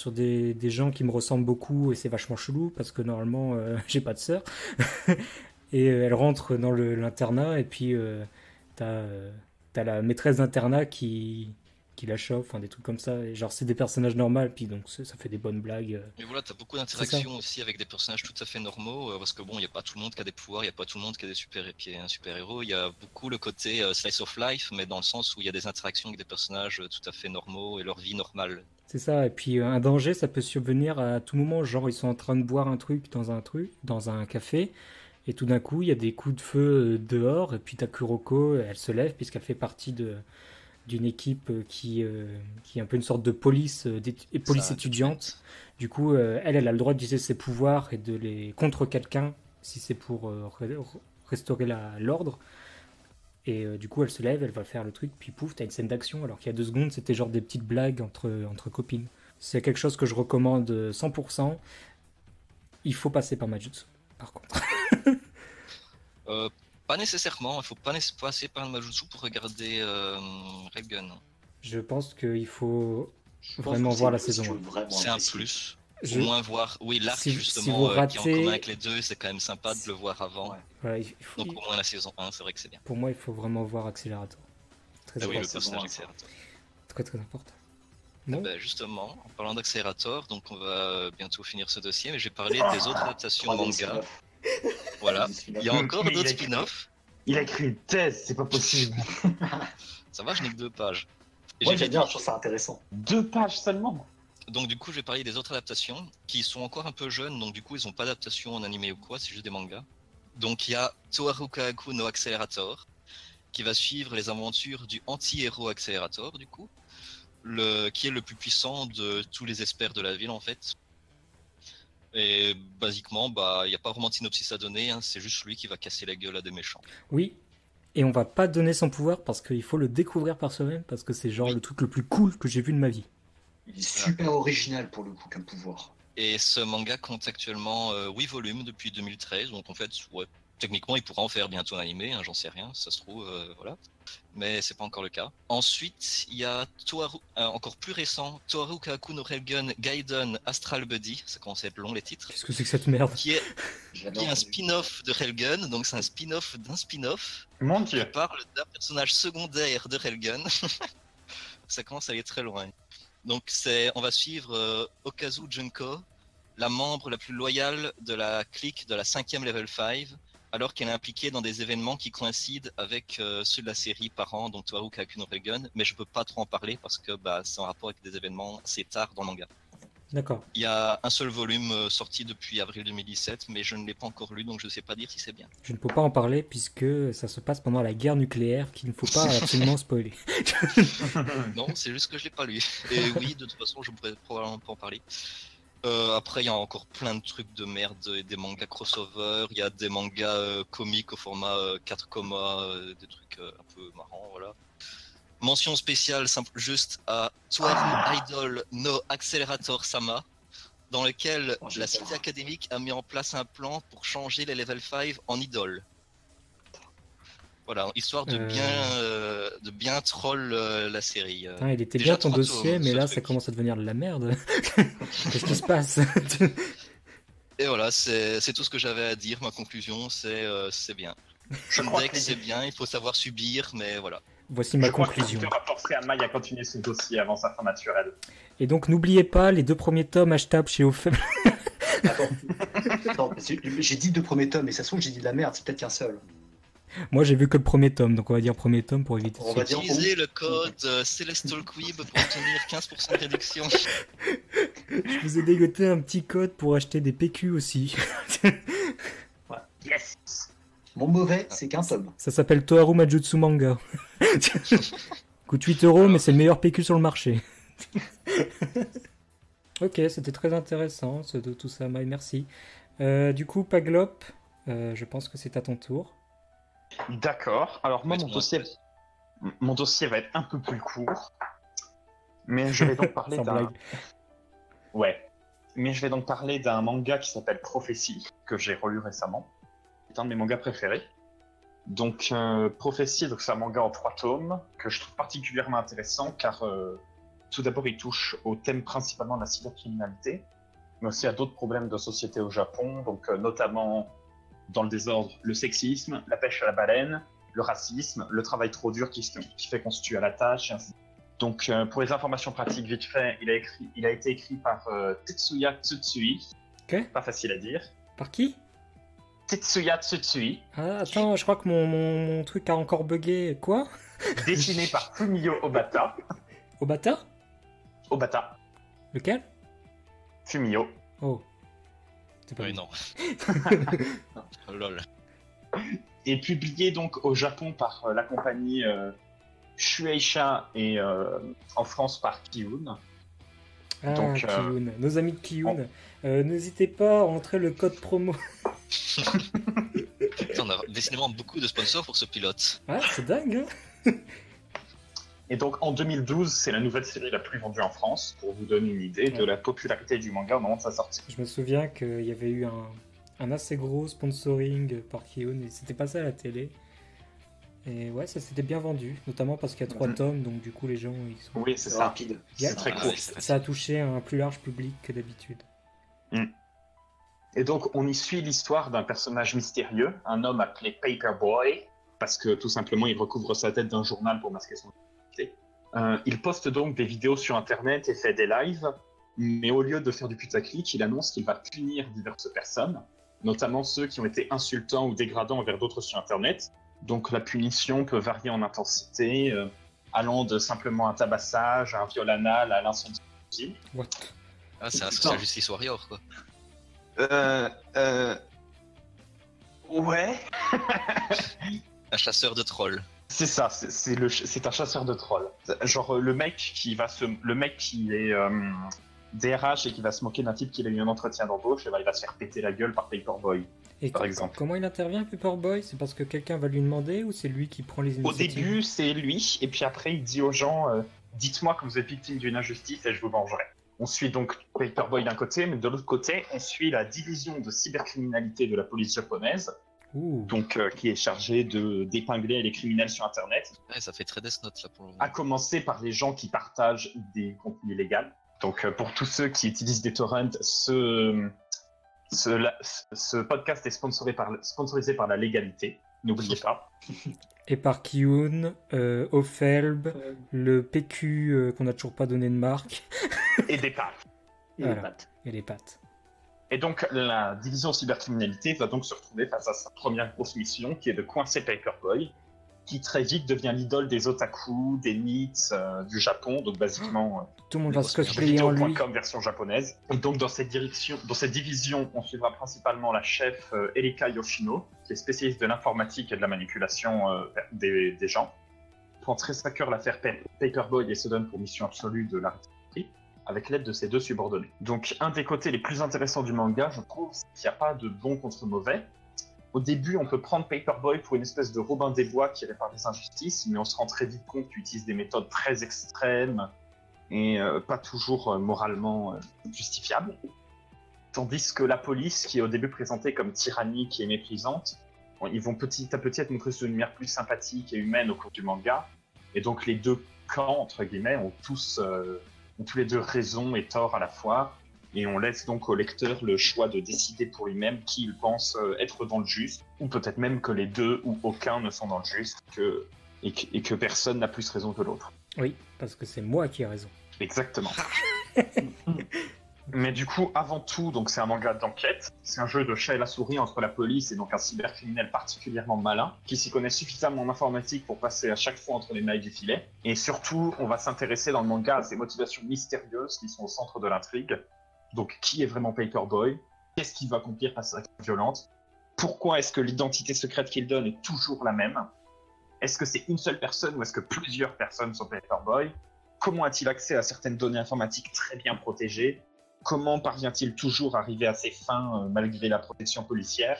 S2: des gens qui me ressemblent beaucoup et c'est vachement chelou parce que normalement j'ai pas de sœur. Et elle rentre dans l'internat et puis t'as la maîtresse d'internat qui la chauffe, enfin des trucs comme ça. Et genre c'est des personnages normaux, puis donc ça fait des bonnes blagues.
S4: Mais voilà, t'as beaucoup d'interactions aussi avec des personnages tout à fait normaux, parce que bon, il n'y a pas tout le monde qui a des pouvoirs, il n'y a pas tout le monde qui a un super-héros, il y a beaucoup le côté slice of life, mais dans le sens où il y a des interactions avec des personnages tout à fait normaux et leur vie normale.
S2: C'est ça, et puis un danger, ça peut survenir à tout moment, genre ils sont en train de boire un truc dans un café, Et tout d'un coup, il y a des coups de feu dehors, et puis t'as Kuroko, elle se lève, puisqu'elle fait partie d'une équipe qui est un peu une sorte de police, police
S4: Ça,
S2: étudiante. Du coup, elle a le droit d'utiliser ses pouvoirs et de les contre quelqu'un, si c'est pour restaurer l'ordre. Et du coup, elle se lève, elle va faire le truc, puis pouf, t'as une scène d'action, alors qu'il y a 2 secondes, c'était genre des petites blagues entre copines. C'est quelque chose que je recommande 100%. Il faut passer par Majutsu, par contre.
S4: Pas nécessairement, il faut pas passer par le Majutsu pour regarder Railgun.
S2: Je pense qu'il faut
S3: Je pense
S2: vraiment
S3: que
S2: voir la
S3: c'est- si
S2: saison
S3: tu veux
S2: 1.
S3: vraiment
S4: C'est un
S3: apprécier.
S4: plus.
S2: Je-
S4: Au moins voir, oui, l'arc
S2: si
S4: justement
S2: vous
S4: qui est en
S2: ratez-
S4: commun avec les deux, c'est quand même sympa de le voir avant.
S3: Ouais.
S2: Voilà, il faut-
S4: Donc au moins la saison 1, c'est vrai que c'est bien.
S2: pour moi, il faut vraiment voir Accelerator. Très
S4: Ah oui,
S2: important.
S4: le
S3: c'est
S4: personnage
S3: bon,
S4: accélérateur.
S2: Très très important. Bon,
S4: Ben, justement, en parlant d'accélérateur, donc on va bientôt finir ce dossier, mais j'ai parlé des autres adaptations de
S3: Troisième
S4: manga.
S3: spin-off.
S4: Voilà,
S3: Troisième spin-off.
S4: il y a encore
S5: Mais il
S4: d'autres
S5: a écrit-
S4: spin-offs.
S5: Il a écrit une thèse, c'est pas possible.
S4: Ça va, je n'ai que 2 pages. Et
S3: Moi
S4: j'ai
S3: j'aime
S4: dit-
S3: bien, je trouve ça intéressant.
S5: 2 pages seulement.
S4: Donc du coup, je vais parler des autres adaptations qui sont encore un peu jeunes, donc du coup, ils n'ont pas d'adaptation en animé ou quoi, c'est juste des mangas. Donc il y a Toharu Kaku no Accelerator, qui va suivre les aventures du anti-héros Accelerator, du coup, qui est le plus puissant de tous les experts de la ville en fait. Et basiquement, bah, il n'y a pas vraiment de synopsis à donner, hein, c'est juste lui qui va casser la gueule à des méchants.
S2: oui. Et on va pas donner son pouvoir parce qu'il faut le découvrir par soi-même, parce que c'est genre
S4: Oui.
S2: le truc le plus cool que j'ai vu de ma vie.
S3: Il est super original pour le coup comme pouvoir.
S4: Et ce manga compte actuellement 8 volumes depuis 2013, donc en fait, ouais, techniquement, il pourra en faire bientôt un animé, hein, j'en sais rien, ça se trouve, voilà. Mais c'est pas encore le cas. Ensuite, il y a Toharu, encore plus récent, Toharu Kaku no Railgun Gaiden Astral Buddy, ça commence à être long les titres,
S2: Qu'est-ce que c'est que cette merde?
S4: qui est,
S3: J'avais
S4: qui est un
S3: entendu.
S4: spin-off de Railgun, donc c'est un spin-off d'un spin-off,
S5: Mon
S4: qui
S5: dieu.
S4: parle d'un personnage secondaire de Railgun. Ça commence à aller très loin. Donc on va suivre Okazu Junko, la membre la plus loyale de la clique de la 5e Level 5, alors qu'elle est impliquée dans des événements qui coïncident avec ceux de la série par an, donc Toharu Kaku no Railgun, mais je peux pas trop en parler parce que bah, c'est en rapport avec des événements assez tard dans le manga.
S2: D'accord.
S4: Il y a un seul volume sorti depuis avril 2017, mais je ne l'ai pas encore lu, donc je ne sais pas dire si c'est bien.
S2: Je ne peux pas en parler puisque ça se passe pendant la guerre nucléaire qu'il ne faut pas absolument spoiler.
S4: Non, c'est juste que je l'ai pas lu. Et oui, de toute façon, je pourrais probablement pas en parler. Après, il y a encore plein de trucs de merde, des mangas crossover, il y a des mangas comiques au format 4 des trucs un peu marrants, voilà. Mention spéciale simple, juste à Toharu Idol no Accelerator Sama, dans lequel
S3: Oh,
S4: la
S3: j'adore.
S4: cité académique a mis en place un plan pour changer les level 5 en idol. Voilà, histoire de bien troll la série.
S2: Putain, il était
S4: Déjà
S2: bien ton
S4: 3
S2: dossier,
S4: tomes,
S2: mais
S4: ce
S2: là
S4: truc.
S2: ça commence à devenir de la merde. Qu'est-ce qui se passe?
S4: Et voilà, c'est tout ce que j'avais à dire. Ma conclusion, c'est bien.
S5: Je crois
S4: Index,
S5: que
S4: c'est bien, il faut savoir subir, mais voilà.
S2: Voici ma
S5: Je crois que
S2: conclusion.
S5: l'éditeur forcerait à Maï à continuer son dossier avant sa fin naturelle.
S2: Et donc n'oubliez pas les 2 premiers tomes achetables chez Ofem.
S3: Attends, Attends, parce que j'ai dit 2 premiers tomes, mais ça se trouve j'ai dit de la merde, c'est peut-être qu'un seul.
S2: Moi j'ai vu que le premier tome, donc on va dire premier tome pour éviter
S3: On
S2: de
S3: va
S2: se-
S3: dire-
S4: Utilisez le code Celestial Quib pour obtenir 15% de réduction.
S2: Je vous ai dégoté un petit code pour acheter des PQ aussi.
S5: Yes.
S3: Mon mauvais, c'est qu'un tome.
S2: Ça s'appelle Toharu Majutsu Manga. Coûte 8€, mais c'est le meilleur PQ sur le marché. Ok, c'était très intéressant tout ça, Maï, merci. Du coup, Paglop, je pense que c'est à ton tour.
S5: D'accord. Alors moi, mon dossier va être un peu plus court. Mais je vais donc parler
S2: Sans
S5: d'un...
S2: blague.
S5: Ouais. Mais je vais donc parler d'un manga qui s'appelle Prophétie, que j'ai relu récemment. C'est un de mes mangas préférés. Donc, Prophétie, donc c'est un manga en 3 tomes que je trouve particulièrement intéressant car tout d'abord, il touche au thème principalement de la cybercriminalité, mais aussi à d'autres problèmes de société au Japon, donc notamment dans le désordre, le sexisme, la pêche à la baleine, le racisme, le travail trop dur qui fait qu'on se tue à la tâche, et ainsi de suite. Donc, pour les informations pratiques, vite fait, il a été écrit par Tetsuya Tsutsui.
S2: Ok.
S5: Pas facile à dire.
S2: Par qui?
S5: Tetsuya Tsutsui,
S2: Ah, attends, je crois que mon truc a encore bugué. Quoi?
S5: dessiné par Fumio Obata.
S2: Obata?
S5: Obata.
S2: Lequel?
S5: Fumio.
S2: Oh. C'est pas
S4: Oui,
S2: lui.
S4: non. Lol.
S5: est publié donc au Japon par la compagnie Shueisha et en France par Kiun.
S2: Ah,
S5: Donc,
S2: Kiyun, nos amis de Kiyun. N'hésitez pas à entrer le code promo.
S4: Putain, on a décidément beaucoup de sponsors pour ce pilote.
S2: Ah, c'est dingue, hein.
S5: Et donc en 2012, c'est la nouvelle série la plus vendue en France, pour vous donner une idée de la popularité du manga au moment de sa sortie.
S2: Je me souviens qu'il y avait eu un assez gros sponsoring par Kiyun et c'était passé à la télé. Et ouais, ça s'était bien vendu, notamment parce qu'il y a 3 tomes, donc du coup les gens ils sont...
S5: Oui, c'est
S3: C'est
S5: ça.
S3: rapide.
S5: C'est très court.
S4: ouais,
S2: Ça a touché un plus large public que d'habitude.
S5: Et donc on y suit l'histoire d'un personnage mystérieux, un homme appelé Paperboy, parce que tout simplement il recouvre sa tête d'un journal pour masquer son identité. Il poste donc des vidéos sur internet et fait des lives, mais au lieu de faire du putaclic, il annonce qu'il va punir diverses personnes, notamment ceux qui ont été insultants ou dégradants envers d'autres sur internet. Donc la punition peut varier en intensité, allant de simplement un tabassage, à un viol anal, à l'incendie.
S2: What?
S4: Ah, c'est un social justice warrior, quoi.
S5: Ouais.
S4: Un chasseur de trolls.
S5: C'est ça, c'est un chasseur de trolls. Genre le mec qui est DRH et qui va se moquer d'un type qui a eu un entretien d'embauche, et ben, il va se faire péter la gueule par Paperboy.
S2: Et
S5: Par exemple.
S2: comment il intervient, Paperboy? C'est parce que quelqu'un va lui demander ou c'est lui qui prend les
S5: Au
S2: initiatives?
S5: début, c'est lui, et puis après, il dit aux gens dites-moi que vous êtes victime d'une injustice et je vous vengerai. On suit donc Paperboy d'un côté, mais de l'autre côté, on suit la division de cybercriminalité de la police japonaise,
S2: Ouh.
S5: donc qui est chargée d'épingler les criminels sur Internet,
S4: Ouais, ça fait très Death Note, là, pour le moment.
S5: à commencer par les gens qui partagent des contenus illégaux. Donc pour tous ceux qui utilisent des torrents, ce podcast est sponsorisé par la légalité, n'oubliez pas.
S2: Et par Kiyun, Ofelb, le PQ qu'on n'a toujours pas donné de marque,
S5: Et des packs.
S3: Et
S2: Voilà.
S3: les pattes.
S2: et les pattes.
S5: Et donc, la division cybercriminalité va donc se retrouver face à sa première grosse mission, qui est de coincer Paperboy, qui très vite devient l'idole des otaku, des NEETs du Japon, donc basiquement
S2: Tout le monde va se
S4: Jeux
S2: cosplayer en lui.
S5: jeuxvideo.com version japonaise. Et donc, dans cette division, on suivra principalement la chef Erika Yoshino, qui est spécialiste de l'informatique et de la manipulation des gens. Prend très à cœur l'affaire Paperboy et se donne pour mission absolue de l'arrêter avec l'aide de ses 2 subordonnés. Donc, un des côtés les plus intéressants du manga, je trouve, c'est qu'il n'y a pas de bon contre mauvais. Au début, on peut prendre Paperboy pour une espèce de Robin des Bois qui répare les injustices, mais on se rend très vite compte qu'il utilise des méthodes très extrêmes et pas toujours moralement justifiables. Tandis que la police, qui est au début présentée comme tyrannique et méprisante, ils vont petit à petit être montrés sous une lumière plus sympathique et humaine au cours du manga. Et donc les deux camps, entre guillemets, ont tous les deux raison et tort à la fois. Et on laisse donc au lecteur le choix de décider pour lui-même qui il pense être dans le juste, ou peut-être même que les deux ou aucun ne sont dans le juste, et que personne n'a plus raison que l'autre.
S2: Oui, parce que c'est moi qui ai raison.
S5: Exactement. Mais du coup, avant tout, donc c'est un manga d'enquête. C'est un jeu de chat et la souris entre la police et donc un cybercriminel particulièrement malin, qui s'y connaît suffisamment en informatique pour passer à chaque fois entre les mailles du filet. Et surtout, on va s'intéresser dans le manga à ses motivations mystérieuses qui sont au centre de l'intrigue. Donc, qui est vraiment Paperboy? Qu'est-ce qu'il va accomplir face à sa violente? Pourquoi est-ce que l'identité secrète qu'il donne est toujours la même? Est-ce que c'est une seule personne ou est-ce que plusieurs personnes sont Paperboy? Comment a-t-il accès à certaines données informatiques très bien protégées? Comment parvient-il toujours à arriver à ses fins malgré la protection policière?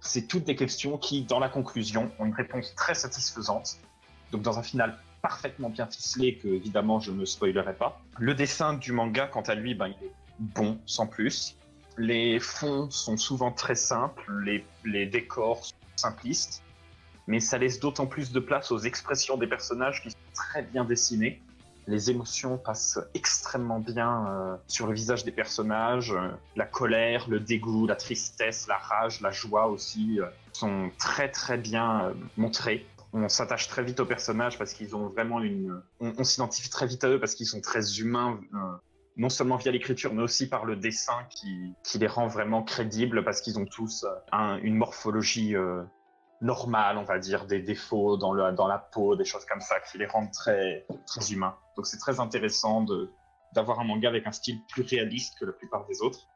S5: C'est toutes des questions qui, dans la conclusion, ont une réponse très satisfaisante. Donc dans un final parfaitement bien ficelé que, évidemment, je ne spoilerai pas. Le dessin du manga, quant à lui, il est bon, sans plus. Les fonds sont souvent très simples, les décors sont simplistes, mais ça laisse d'autant plus de place aux expressions des personnages qui sont très bien dessinés. Les émotions passent extrêmement bien sur le visage des personnages. La colère, le dégoût, la tristesse, la rage, la joie aussi sont très très bien montrés. On s'attache très vite aux personnages parce qu'ils ont vraiment on s'identifie très vite à eux parce qu'ils sont très humains, non seulement via l'écriture, mais aussi par le dessin qui les rend vraiment crédibles parce qu'ils ont tous une morphologie normale, on va dire, des défauts dans la peau, des choses comme ça, qui les rendent très, très humains. Donc c'est très intéressant d'avoir un manga avec un style plus réaliste que la plupart des autres.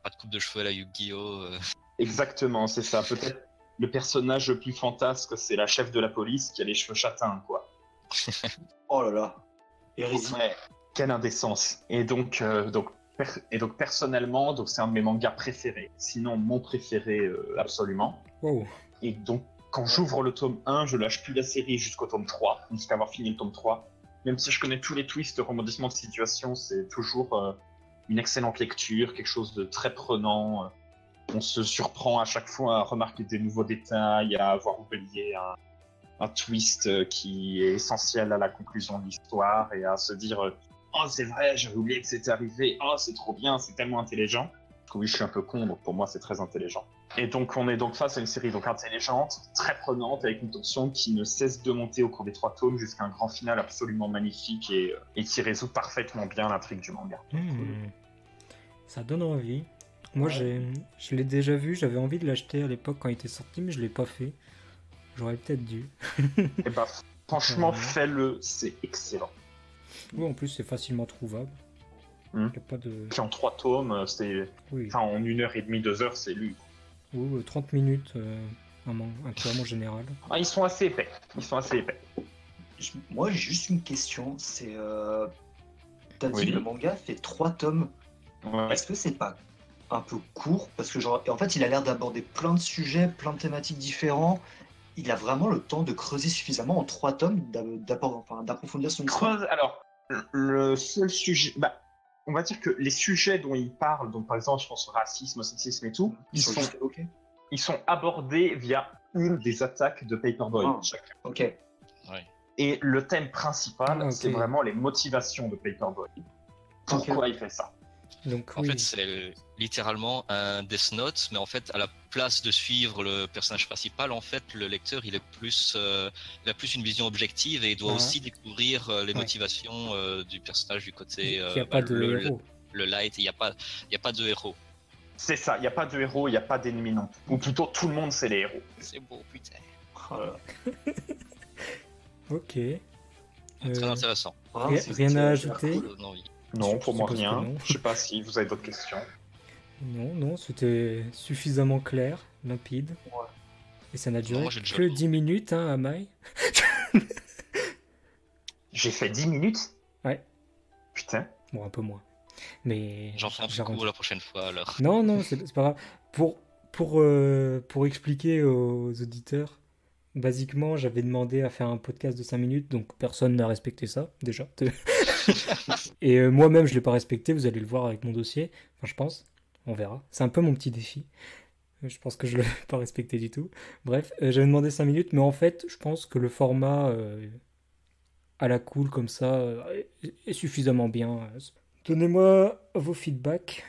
S4: Pas de coupe de cheveux à la Yu-Gi-Oh!
S5: Exactement, c'est ça. le personnage le plus fantasque, c'est la chef de la police qui a les cheveux châtains, quoi.
S3: Oh là là. Hérésie.
S5: Ouais, quelle indécence. Et donc personnellement, donc c'est un de mes mangas préférés. Sinon, mon préféré absolument.
S2: Wow.
S5: Et donc, quand j'ouvre le tome 1, je lâche plus la série jusqu'au tome 3, jusqu'à avoir fini le tome 3. Même si je connais tous les twists de rebondissement de situation, c'est toujours une excellente lecture, quelque chose de très prenant. On se surprend à chaque fois à remarquer des nouveaux détails, à avoir oublié un twist qui est essentiel à la conclusion de l'histoire et à se dire oh c'est vrai, j'avais oublié que c'était arrivé, oh c'est trop bien, c'est tellement intelligent. Oui, je suis un peu con, donc pour moi c'est très intelligent. Et donc on est donc face à une série donc intelligente, très prenante, avec une tension qui ne cesse de monter au cours des 3 tomes jusqu'à un grand final absolument magnifique et qui résout parfaitement bien l'intrigue du manga.
S2: Ça donne envie. Moi, je l'ai déjà vu, j'avais envie de l'acheter à l'époque quand il était sorti, mais je l'ai pas fait. J'aurais peut-être dû.
S5: Et bah, franchement, fais-le, c'est excellent.
S2: Oui, en plus, c'est facilement trouvable. Il y a pas de...
S5: Puis en 3 tomes, c'est...
S2: Oui.
S5: Enfin, en 1h30, 2 heures, c'est lu.
S2: Ou 30 minutes, un tome en général.
S5: Ah, ils sont assez épais.
S3: Moi, j'ai juste une question. C'est... T'as dit
S5: Oui.
S3: le manga fait 3 tomes.
S5: Ouais.
S3: Est-ce que c'est pas un peu court? Parce que genre, en fait, il a l'air d'aborder plein de sujets, plein de thématiques différents. Il a vraiment le temps de creuser suffisamment en 3 tomes, d'approfondir son histoire.
S5: Alors, le seul sujet... Bah, on va dire que les sujets dont il parle, donc par exemple, je pense au racisme, au sexisme et tout,
S3: Ils sont juste évoqués.
S5: ils sont abordés via une des attaques de Paperboy. Chacun.
S3: Ok.
S4: Ouais.
S5: Et le thème principal,
S2: Ok.
S5: c'est vraiment les motivations de Paperboy. Pourquoi il fait ça?
S2: Donc,
S4: En
S2: oui.
S4: fait, c'est littéralement un Death Note, mais en fait, à la place de suivre le personnage principal, en fait, le lecteur, il a plus une vision objective et il doit aussi découvrir les motivations du personnage du côté.
S2: Il n'y a pas de héros.
S4: Le light, il n'y a pas de héros.
S5: C'est ça, il n'y a pas de héros, il n'y a pas d'ennemis non plus. Ou plutôt, tout le monde, c'est les héros.
S4: C'est beau, putain.
S2: Ok.
S4: Très intéressant.
S2: Rien à ajouter?
S4: Non, oui.
S5: Non, pour moi,
S2: suppose que
S5: rien.
S2: non.
S5: Je sais pas si vous avez d'autres questions.
S2: Non, c'était suffisamment clair, limpide.
S3: Ouais.
S2: Et ça n'a duré
S4: moi, j'ai déjà
S2: que
S4: lu.
S2: 10 minutes, hein, Amai.
S5: J'ai fait 10 minutes?
S2: Ouais.
S5: Putain.
S2: Bon, un peu moins. Mais
S4: J'en ferai un petit coup la prochaine fois alors.
S2: Non, c'est pas grave. Pour expliquer aux auditeurs, basiquement, j'avais demandé à faire un podcast de 5 minutes, donc personne n'a respecté ça, déjà. Et moi-même, je l'ai pas respecté, vous allez le voir avec mon dossier. Enfin, je pense. On verra. C'est un peu mon petit défi. Je pense que je ne l'ai pas respecté du tout. Bref, j'avais demandé 5 minutes, mais en fait, je pense que le format à la cool, comme ça, est suffisamment bien. Donnez-moi vos feedbacks,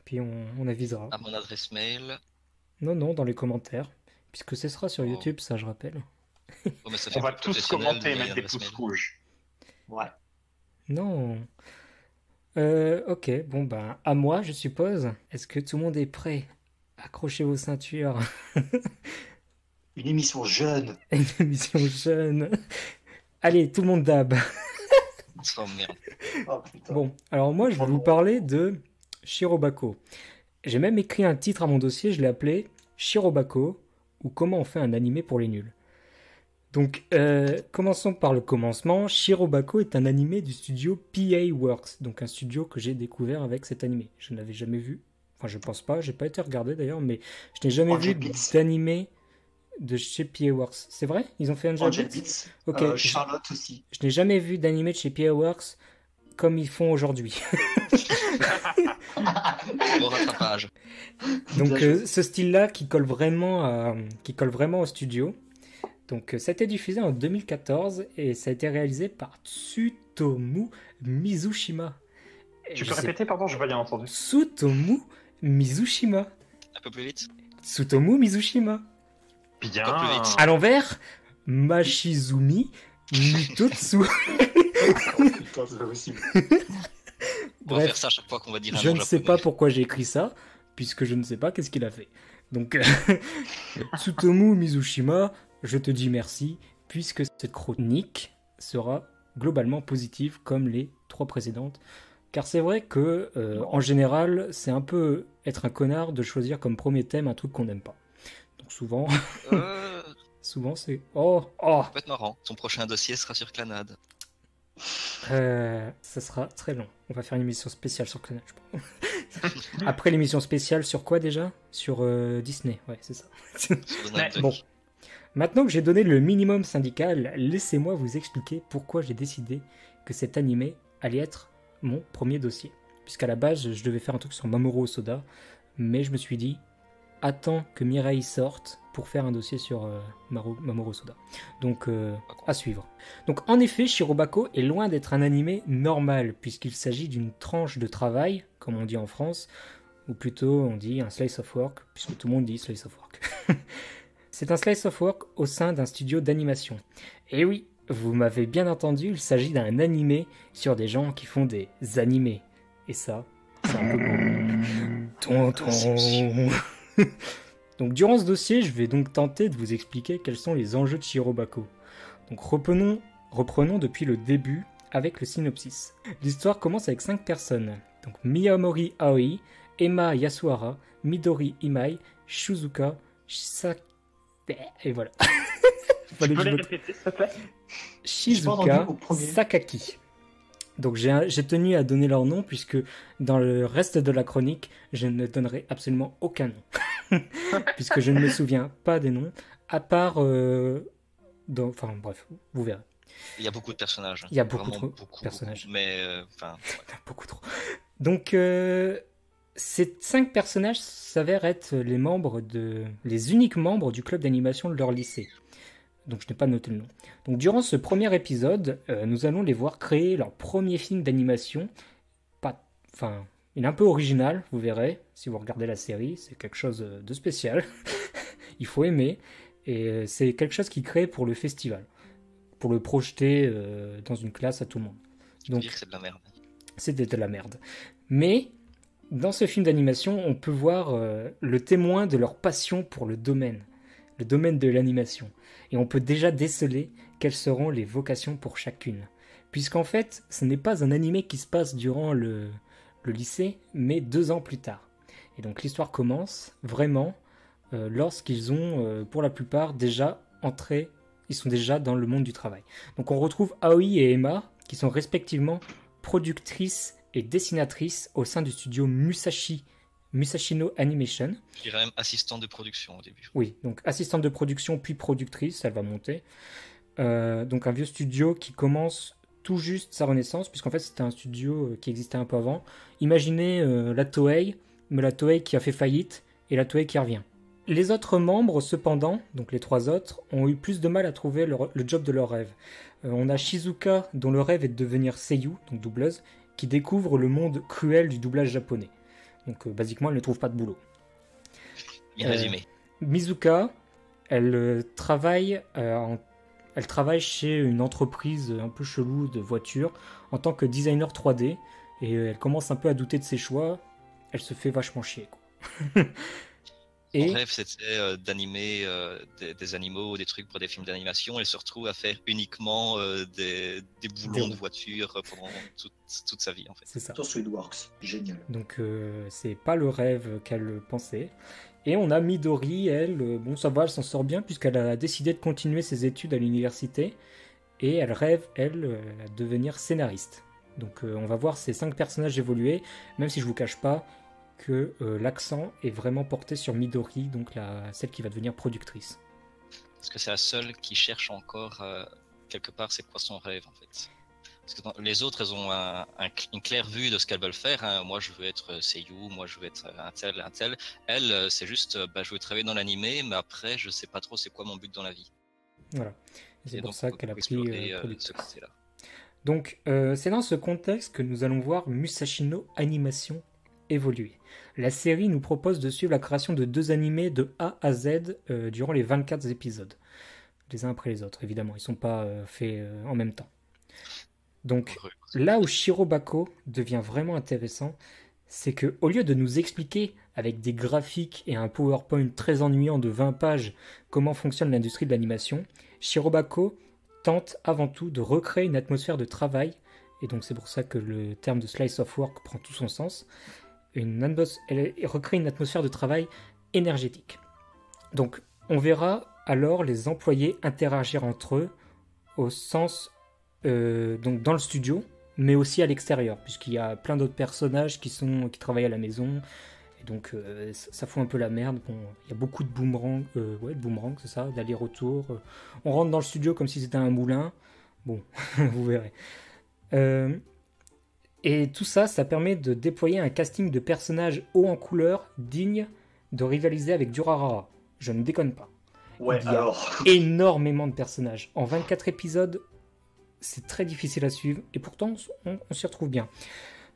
S2: puis on avisera.
S4: À mon adresse mail.
S2: Non, dans les commentaires. Puisque ce sera sur
S4: Oh.
S2: YouTube, ça je rappelle.
S4: Oh, mais ça
S5: On
S4: fait
S5: va
S4: plus
S5: tous
S4: professionnel
S5: commenter et
S4: de
S5: mettre des
S4: l'adresse
S5: pouces
S4: mail.
S5: rouges.
S3: Ouais.
S2: Non. Ok, bon ben, à moi, je suppose. Est-ce que tout le monde est prêt? Accrochez vos ceintures.
S3: Une émission jeune.
S2: Une émission jeune. Allez, tout le monde dab.
S4: Oh merde.
S3: Oh putain.
S2: Bon, alors moi, je vais vous parler de Shirobako. J'ai même écrit un titre à mon dossier, je l'ai appelé Shirobako, ou comment on fait un animé pour les nuls. Donc, commençons par le commencement. Shirobako est un animé du studio PA Works, donc un studio que j'ai découvert avec cet animé. Je ne l'avais jamais vu. Enfin, je pense pas, j'ai pas été regardé d'ailleurs, mais je n'ai jamais
S3: Angel
S2: vu
S3: Beats.
S2: d'animé de chez PA Works. C'est vrai? Ils ont fait Angel
S3: Angel
S2: Beats?
S3: Beats.
S2: Ok.
S3: Charlotte aussi.
S2: Je n'ai jamais vu d'animé de chez PA Works comme ils font aujourd'hui.
S4: Au rattrapage.
S2: Donc
S3: Bien joué.
S2: ce style-là qui colle vraiment au studio. Donc ça a été diffusé en 2014 et ça a été réalisé par Tsutomu Mizushima.
S5: Tu peux répéter, pardon, j'ai pas bien entendu.
S2: Tsutomu Mizushima.
S4: Un peu plus vite.
S2: Tsutomu Mizushima.
S5: Bien.
S4: Encore plus vite.
S2: À l'envers, Mashizumi Mitotsu.
S3: Oh putain, c'est pas possible.
S4: On va
S2: Bref,
S4: faire ça à chaque fois qu'on va dire un
S2: je
S4: nom
S2: ne sais
S4: japonais.
S2: pas pourquoi j'ai écrit ça, puisque je ne sais pas qu'est-ce qu'il a fait. Donc, Tsutomu Mizushima, je te dis merci, puisque cette chronique sera globalement positive comme les 3 précédentes. Car c'est vrai que, en général, c'est un peu être un connard de choisir comme premier thème un truc qu'on n'aime pas. Donc souvent,
S4: Euh,
S2: souvent c'est oh oh.
S4: Ça peut être marrant. Ton prochain dossier sera sur Clanade.
S2: Ça sera très long. On va faire une émission spéciale sur Clanade, je pense. Après l'émission spéciale sur quoi déjà? Sur Disney, ouais, c'est ça.
S4: Sur Donald Duck.
S2: Bon. Maintenant que j'ai donné le minimum syndical, laissez-moi vous expliquer pourquoi j'ai décidé que cet animé allait être mon premier dossier. Puisqu'à la base, je devais faire un truc sur Mamoru Hosoda, mais je me suis dit, attends que Mirai sorte pour faire un dossier sur Mamoru Hosoda. Donc, à suivre. Donc, en effet, Shirobako est loin d'être un animé normal, puisqu'il s'agit d'une tranche de travail, comme on dit en France, ou plutôt on dit un slice of work, puisque tout le monde dit slice of work. C'est un slice of work au sein d'un studio d'animation. Et oui, vous m'avez bien entendu, il s'agit d'un animé sur des gens qui font des animés. Et ça, c'est un peu bon. Tonton. Donc durant ce dossier, je vais donc tenter de vous expliquer quels sont les enjeux de Shirobako. Donc reprenons depuis le début avec le synopsis. L'histoire commence avec 5 personnes. Donc Miyamori Aoi, Emma Yasuhara, Midori Imai, Shuzuka, et voilà.
S5: Tu peux les répéter, s'il te plaît?
S2: Shizuka Sakaki. Donc j'ai tenu à donner leur nom puisque dans le reste de la chronique, je ne donnerai absolument aucun nom. Puisque je ne me souviens pas des noms, à part... Enfin bref, vous verrez.
S4: Il y a beaucoup de personnages.
S2: Il y a beaucoup
S4: Vraiment
S2: trop de personnages.
S4: Beaucoup, mais enfin...
S2: beaucoup trop. Donc ces 5 personnages s'avèrent être les uniques membres du club d'animation de leur lycée. Donc je n'ai pas noté le nom. Donc durant ce premier épisode, nous allons les voir créer leur premier film d'animation. Il est un peu original, vous verrez, si vous regardez la série, c'est quelque chose de spécial. Il faut aimer. Et c'est quelque chose qu'ils créent pour le festival. Pour le projeter dans une classe à tout le monde. Donc
S4: dire que c'est de la merde.
S2: C'était de la merde. Mais dans ce film d'animation, on peut voir le témoin de leur passion pour le domaine de l'animation. Et on peut déjà déceler quelles seront les vocations pour chacune. Puisqu'en fait, ce n'est pas un animé qui se passe durant le lycée, mais 2 ans plus tard. Et donc l'histoire commence vraiment lorsqu'ils ont, pour la plupart, déjà entré, ils sont déjà dans le monde du travail. Donc on retrouve Aoi et Emma, qui sont respectivement productrices et dessinatrices au sein du studio Musashino Animation.
S4: Je dirais même assistante de production au début.
S2: Oui, donc assistante de production puis productrice, elle va monter. Donc un vieux studio qui commence tout juste sa renaissance, puisqu'en fait c'était un studio qui existait un peu avant. Imaginez la Toei, mais la Toei qui a fait faillite et la Toei qui revient. Les autres membres, cependant, donc les 3 autres, ont eu plus de mal à trouver le job de leur rêve. On a Shizuka, dont le rêve est de devenir seiyuu, donc doubleuse, qui découvre le monde cruel du doublage japonais. Donc basiquement, elle ne trouve pas de boulot.
S4: Bien résumé.
S2: Mizuka, elle travaille chez une entreprise un peu chelou de voitures en tant que designer 3D, et elle commence un peu à douter de ses choix. Elle se fait vachement chier, quoi.
S4: Son rêve, c'était d'animer des animaux, des trucs pour des films d'animation. Elle se retrouve à faire uniquement des boulons de voiture pendant toute sa vie, en fait.
S2: C'est ça.
S3: Sur Sweetworks, génial.
S2: Donc c'est pas le rêve qu'elle pensait. Et on a Midori, elle, bon ça va, elle s'en sort bien puisqu'elle a décidé de continuer ses études à l'université. Et elle rêve, elle, à devenir scénariste. Donc on va voir ces 5 personnages évoluer, même si je vous cache pas que l'accent est vraiment porté sur Midori, donc celle qui va devenir productrice.
S4: Parce que c'est la seule qui cherche encore quelque part c'est quoi son rêve en fait. Parce que les autres elles ont une claire vue de ce qu'elles veulent faire. Hein. Moi je veux être seiyuu, moi je veux être un tel. Elle c'est juste je veux travailler dans l'animé, mais après je sais pas trop c'est quoi mon but dans la vie.
S2: Voilà. Et c'est pour ça qu'elle a pris
S4: ce côté-là.
S2: Donc c'est dans ce contexte que nous allons voir Musashino Animation évoluer. La série nous propose de suivre la création de 2 animés de A à Z durant les 24 épisodes. Les uns après les autres, évidemment. Ils ne sont pas faits en même temps. Donc, là où Shirobako devient vraiment intéressant, c'est qu'au lieu de nous expliquer avec des graphiques et un PowerPoint très ennuyant de 20 pages comment fonctionne l'industrie de l'animation, Shirobako tente avant tout de recréer une atmosphère de travail, et donc c'est pour ça que le terme de slice of work prend tout son sens. Elle recrée une atmosphère de travail énergétique. Donc, On verra alors les employés interagir entre eux au sens donc dans le studio, mais aussi à l'extérieur, puisqu'il y a plein d'autres personnages qui travaillent à la maison, et donc ça fout un peu la merde. Bon, il y a beaucoup de boomerangs, c'est ça, d'aller-retour. On rentre dans le studio comme si c'était un moulin. Bon, vous verrez. Et tout ça, ça permet de déployer un casting de personnages haut en couleur, digne de rivaliser avec Durarara. Je ne déconne pas.
S3: Ouais,
S2: Il y a
S3: alors.
S2: énormément de personnages. En 24 épisodes, c'est très difficile à suivre, et pourtant, on s'y retrouve bien.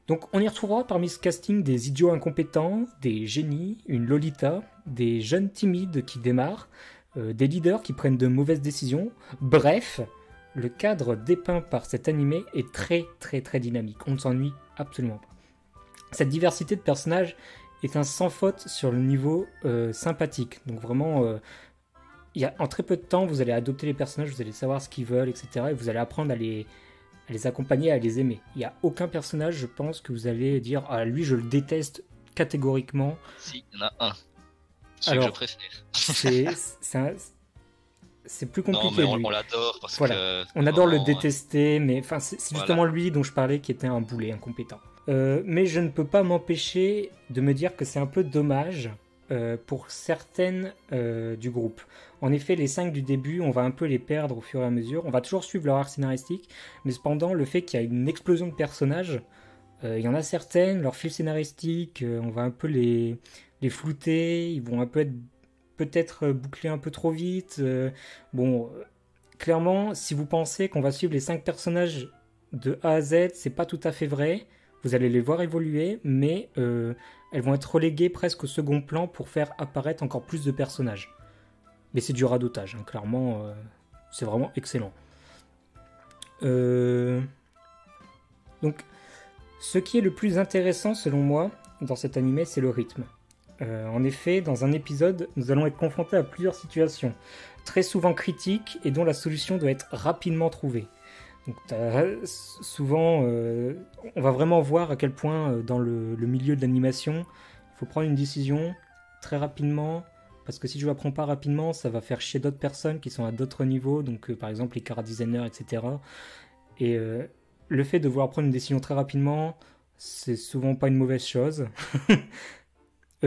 S2: Donc, on y retrouvera parmi ce casting des idiots incompétents, des génies, une Lolita, des jeunes timides qui démarrent, des leaders qui prennent de mauvaises décisions. Bref, le cadre dépeint par cet animé est très très très dynamique. On ne s'ennuie absolument pas. Cette diversité de personnages est un sans faute sur le niveau sympathique. Donc vraiment, en très peu de temps, vous allez adopter les personnages, vous allez savoir ce qu'ils veulent, etc. Et vous allez apprendre à les accompagner, à les aimer. Il n'y a aucun personnage, je pense, que vous allez dire « Ah, lui, je le déteste catégoriquement. »
S4: Si, il y en a un. Celui que je préfère.
S2: C'est plus compliqué.
S4: Non, mais on l'adore parce que...
S2: On adore le détester, mais c'est justement lui dont je parlais qui était un boulet incompétent. Mais je ne peux pas m'empêcher de me dire que c'est un peu dommage pour certaines du groupe. En effet, les 5 du début, on va un peu les perdre au fur et à mesure. On va toujours suivre leur arc scénaristique, mais cependant, le fait qu'il y a une explosion de personnages, il y en a certaines, leur fil scénaristique, on va un peu les flouter, ils vont un peu être peut-être bouclés un peu trop vite. Clairement, si vous pensez qu'on va suivre les 5 personnages de A à Z, c'est pas tout à fait vrai. Vous allez les voir évoluer, mais elles vont être reléguées presque au second plan pour faire apparaître encore plus de personnages. Mais c'est du radotage, hein. Clairement, c'est vraiment excellent. Donc, ce qui est le plus intéressant selon moi dans cet animé, c'est le rythme. En effet, dans un épisode, nous allons être confrontés à plusieurs situations, très souvent critiques et dont la solution doit être rapidement trouvée. Donc souvent, on va vraiment voir à quel point dans le milieu de l'animation, il faut prendre une décision très rapidement, parce que si je ne la prends pas rapidement, ça va faire chier d'autres personnes qui sont à d'autres niveaux, donc par exemple les chara-designers, etc. Et le fait de vouloir prendre une décision très rapidement, c'est souvent pas une mauvaise chose.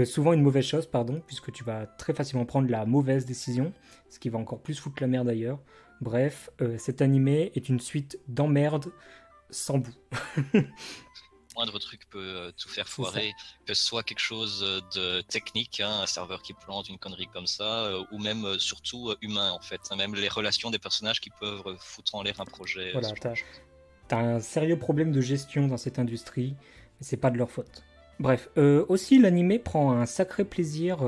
S2: Souvent une mauvaise chose, puisque tu vas très facilement prendre la mauvaise décision, ce qui va encore plus foutre la merde ailleurs. Bref, cet animé est une suite d'emmerdes sans bout.
S4: Moindre truc peut tout faire foirer, que ce soit quelque chose de technique, hein, un serveur qui plante, une connerie comme ça, ou même surtout humain en fait, hein, même les relations des personnages qui peuvent foutre en l'air un projet.
S2: Voilà, t'as un sérieux problème de gestion dans cette industrie, mais c'est pas de leur faute. Bref, aussi l'animé prend un sacré plaisir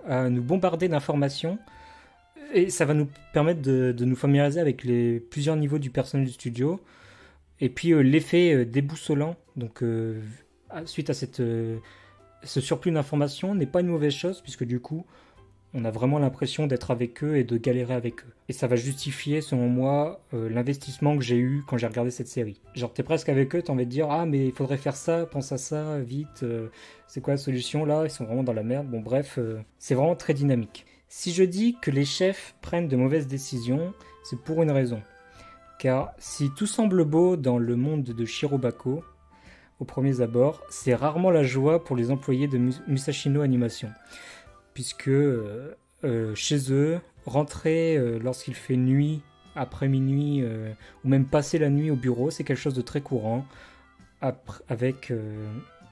S2: à nous bombarder d'informations, et ça va nous permettre de nous familiariser avec les plusieurs niveaux du personnel du studio. Et puis l'effet déboussolant, donc suite à ce surplus d'informations, n'est pas une mauvaise chose, puisque du coup, on a vraiment l'impression d'être avec eux et de galérer avec eux. Et ça va justifier, selon moi, l'investissement que j'ai eu quand j'ai regardé cette série. Genre, t'es presque avec eux, t'as envie de dire « Ah, mais il faudrait faire ça, pense à ça, vite, c'est quoi la solution là ?» Ils sont vraiment dans la merde. Bon, bref, c'est vraiment très dynamique. Si je dis que les chefs prennent de mauvaises décisions, c'est pour une raison. Car si tout semble beau dans le monde de Shirobako, au premier abord, c'est rarement la joie pour les employés de Musashino Animation. Puisque chez eux, rentrer lorsqu'il fait nuit, après minuit, ou même passer la nuit au bureau, c'est quelque chose de très courant, avec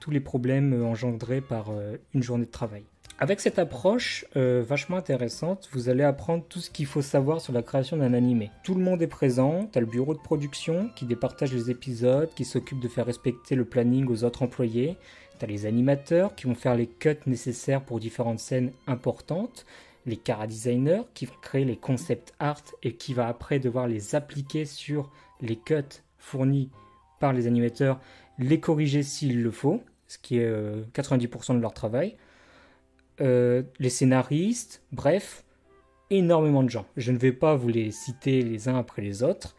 S2: tous les problèmes engendrés par une journée de travail. Avec cette approche vachement intéressante, vous allez apprendre tout ce qu'il faut savoir sur la création d'un animé. Tout le monde est présent, t'as le bureau de production qui départage les épisodes, qui s'occupe de faire respecter le planning aux autres employés, t'as les animateurs qui vont faire les cuts nécessaires pour différentes scènes importantes, les chara-designers qui vont créer les concept art et qui va après devoir les appliquer sur les cuts fournis par les animateurs, les corriger s'il le faut, ce qui est 90% de leur travail. Les scénaristes, bref, énormément de gens. Je ne vais pas vous les citer les uns après les autres,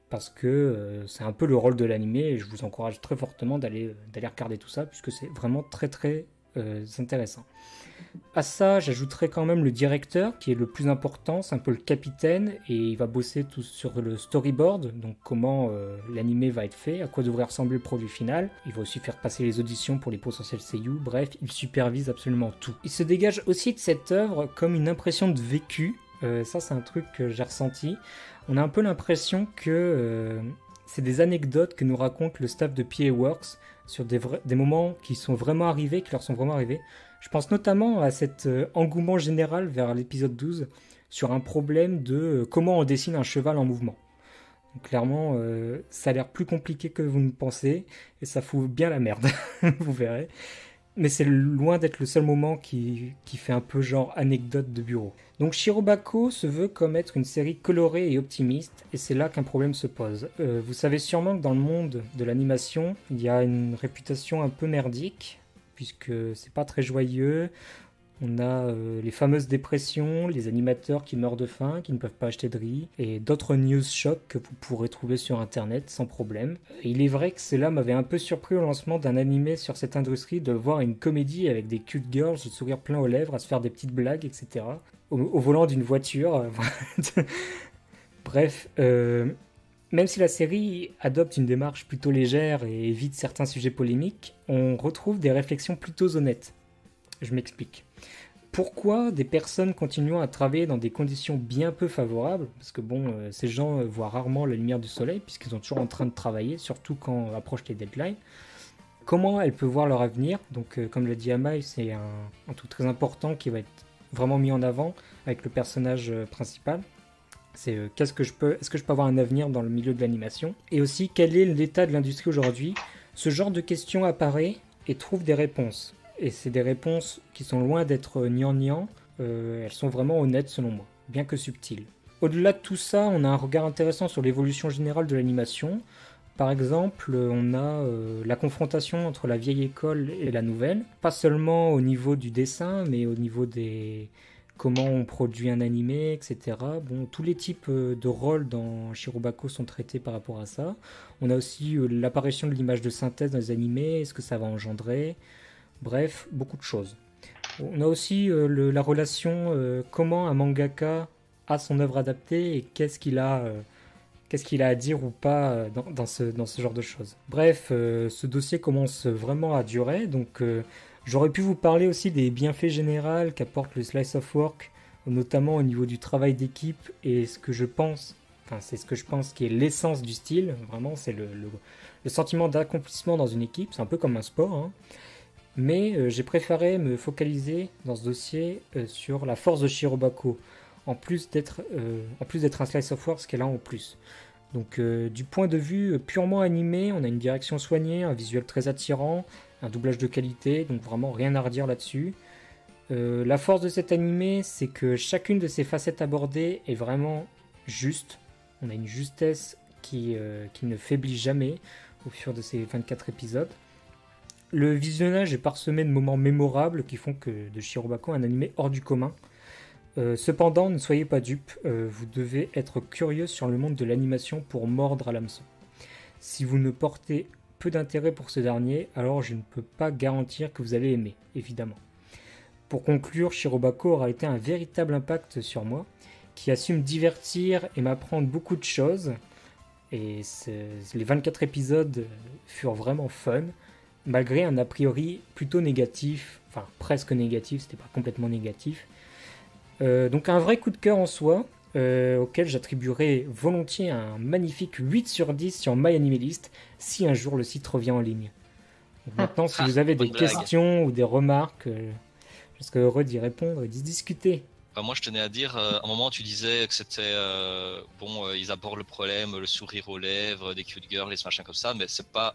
S2: parce que c'est un peu le rôle de l'animé, et je vous encourage très fortement d'aller regarder tout ça, puisque c'est vraiment très très c'est intéressant. À ça, j'ajouterais quand même le directeur, qui est le plus important, c'est un peu le capitaine, et il va bosser tout sur le storyboard, donc comment l'animé va être fait, à quoi devrait ressembler le produit final. Il va aussi faire passer les auditions pour les potentiels seiyuu, bref, il supervise absolument tout. Il se dégage aussi de cette œuvre comme une impression de vécu, ça c'est un truc que j'ai ressenti. On a un peu l'impression que c'est des anecdotes que nous raconte le staff de PA Works sur des moments qui sont vraiment arrivés, qui leur sont vraiment arrivés. Je pense notamment à cet engouement général vers l'épisode 12 sur un problème de comment on dessine un cheval en mouvement. Donc, clairement, ça a l'air plus compliqué que vous ne pensez et ça fout bien la merde, vous verrez. Mais c'est loin d'être le seul moment qui fait un peu genre anecdote de bureau. Donc Shirobako se veut comme être une série colorée et optimiste, et c'est là qu'un problème se pose. Vous savez sûrement que dans le monde de l'animation, il y a une réputation un peu merdique, puisque c'est pas très joyeux. On a les fameuses dépressions, les animateurs qui meurent de faim, qui ne peuvent pas acheter de riz, et d'autres news shocks que vous pourrez trouver sur internet sans problème. Et il est vrai que cela m'avait un peu surpris au lancement d'un animé sur cette industrie, de voir une comédie avec des cute girls, le sourire plein aux lèvres, à se faire des petites blagues, etc. Au volant d'une voiture. Bref, même si la série adopte une démarche plutôt légère et évite certains sujets polémiques, on retrouve des réflexions plutôt honnêtes. Je m'explique. Pourquoi des personnes continuant à travailler dans des conditions bien peu favorables, parce que ces gens voient rarement la lumière du soleil, puisqu'ils sont toujours en train de travailler, surtout quand approchent les deadlines. Comment elles peuvent voir leur avenir? Donc, comme l'a dit Amai, c'est un truc très important qui va être vraiment mis en avant avec le personnage principal. C'est est-ce que je peux avoir un avenir dans le milieu de l'animation? Et aussi, quel est l'état de l'industrie aujourd'hui? Ce genre de questions apparaît et trouve des réponses. Et c'est des réponses qui sont loin d'être gnangnan, elles sont vraiment honnêtes selon moi, bien que subtiles. Au-delà de tout ça, on a un regard intéressant sur l'évolution générale de l'animation. Par exemple, on a la confrontation entre la vieille école et la nouvelle, pas seulement au niveau du dessin, mais au niveau des comment on produit un animé, etc. Bon, tous les types de rôles dans Shirobako sont traités par rapport à ça. On a aussi l'apparition de l'image de synthèse dans les animés, ce que ça va engendrer. Bref, beaucoup de choses. On a aussi la relation comment un mangaka a son œuvre adaptée et qu'est-ce qu'il a à dire ou pas dans ce genre de choses. Bref, ce dossier commence vraiment à durer, donc j'aurais pu vous parler aussi des bienfaits généraux qu'apporte le slice of work, notamment au niveau du travail d'équipe et c'est ce que je pense qui est l'essence du style. Vraiment, c'est le sentiment d'accomplissement dans une équipe, c'est un peu comme un sport, hein. Mais j'ai préféré me focaliser dans ce dossier sur la force de Shirobako, en plus d'être un slice of work, ce qu'elle a en plus. Donc du point de vue purement animé, on a une direction soignée, un visuel très attirant, un doublage de qualité, donc vraiment rien à redire là-dessus. La force de cet animé, c'est que chacune de ses facettes abordées est vraiment juste. On a une justesse qui ne faiblit jamais au fur de ces 24 épisodes. Le visionnage est parsemé de moments mémorables qui font que de Shirobako un animé hors du commun. Cependant, ne soyez pas dupes, vous devez être curieux sur le monde de l'animation pour mordre à l'hameçon. Si vous ne portez peu d'intérêt pour ce dernier, alors je ne peux pas garantir que vous allez aimer, évidemment. Pour conclure, Shirobako aura été un véritable impact sur moi, qui a su me divertir et m'apprendre beaucoup de choses. Et les 24 épisodes furent vraiment fun, malgré un a priori plutôt négatif, enfin presque négatif, c'était pas complètement négatif. Donc un vrai coup de cœur en soi, auquel j'attribuerai volontiers un magnifique 8 sur 10 sur MyAnimeList, si un jour le site revient en ligne. Donc maintenant, si vous avez des questions ou des remarques, je serais heureux d'y répondre et d'y discuter.
S4: Moi, je tenais à dire, à un moment, tu disais que c'était ils abordent le problème, le sourire aux lèvres, des cute girls, des machins comme ça, mais c'est pas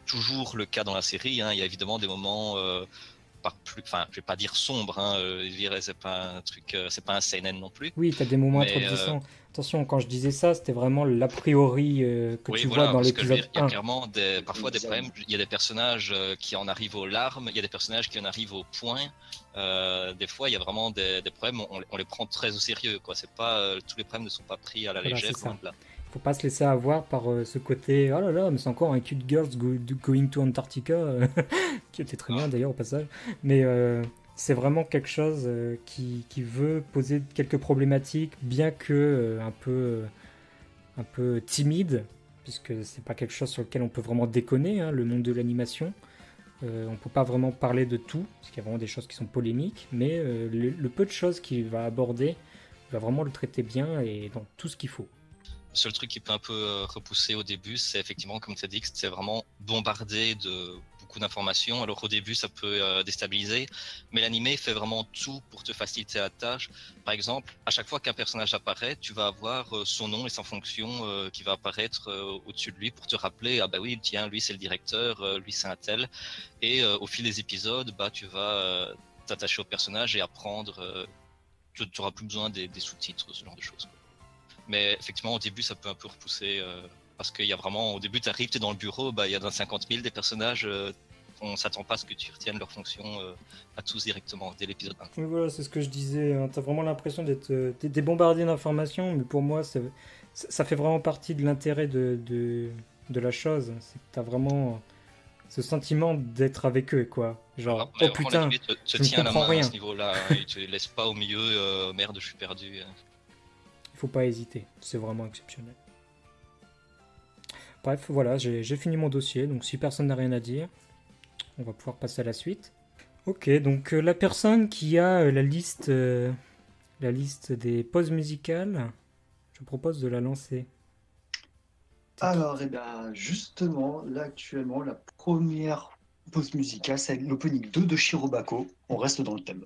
S4: toujours le cas dans la série, hein. Il y a évidemment des moments, je vais pas dire sombres, hein, je dirais, c'est pas un truc, c'est pas un seinen non plus.
S2: Oui, t'as des moments introduisants. Attention, quand je disais ça, c'était vraiment l'a priori que tu vois dans l'épisode 1.
S4: Il y a clairement parfois des problèmes. Il y a des personnages qui en arrivent aux larmes, il y a des personnages qui en arrivent au point. Des fois, il y a vraiment des problèmes, on les prend très au sérieux, quoi. C'est pas tous les problèmes ne sont pas pris à la légère.
S2: C'est ça. Faut pas se laisser avoir par ce côté oh là là, mais c'est encore un cute girls going to Antarctica, qui était très bien d'ailleurs au passage. Mais c'est vraiment quelque chose qui veut poser quelques problématiques, bien que un peu timide, puisque c'est pas quelque chose sur lequel on peut vraiment déconner, hein, le monde de l'animation. On peut pas vraiment parler de tout, parce qu'il y a vraiment des choses qui sont polémiques, mais le peu de choses qu'il va aborder, il va vraiment le traiter bien et dans tout ce qu'il faut.
S4: Le seul truc qui peut un peu repousser au début, c'est effectivement, comme tu as dit, que c'est vraiment bombardé de beaucoup d'informations. Alors au début, ça peut déstabiliser, mais l'animé fait vraiment tout pour te faciliter la tâche. Par exemple, à chaque fois qu'un personnage apparaît, tu vas avoir son nom et sa fonction qui va apparaître au-dessus de lui pour te rappeler, ah bah oui, tiens, lui c'est le directeur, lui c'est un tel. Et au fil des épisodes, bah, tu vas t'attacher au personnage et apprendre. Tu n'auras plus besoin des sous-titres, ce genre de choses, quoi. Mais effectivement, au début, ça peut un peu repousser parce qu'il y a vraiment, au début, tu arrives, tu es dans le bureau, bah, il y a dans 50 000 des personnages, on s'attend pas à ce que tu retiennes leur fonction à tous directement dès l'épisode 1.
S2: Oui, voilà, c'est ce que je disais. Hein. Tu as vraiment l'impression d'être bombardé d'informations, mais pour moi, ça fait vraiment partie de l'intérêt de la chose. C'est que tu as vraiment ce sentiment d'être avec eux, quoi. Genre, oh putain,
S4: te
S2: je
S4: tiens
S2: ne
S4: la
S2: comprends
S4: main
S2: rien.
S4: à ce niveau-là, hein, et te laisse pas au milieu, merde, je suis perdu.
S2: Il faut pas hésiter, c'est vraiment exceptionnel. Bref, voilà, j'ai fini mon dossier, donc si personne n'a rien à dire, on va pouvoir passer à la suite. Ok, donc la personne qui a la liste des pauses musicales, je propose de la lancer.
S3: Alors, justement, là, actuellement, la première pause musicale, c'est l'opening 2 de Shirobako. On reste dans le thème.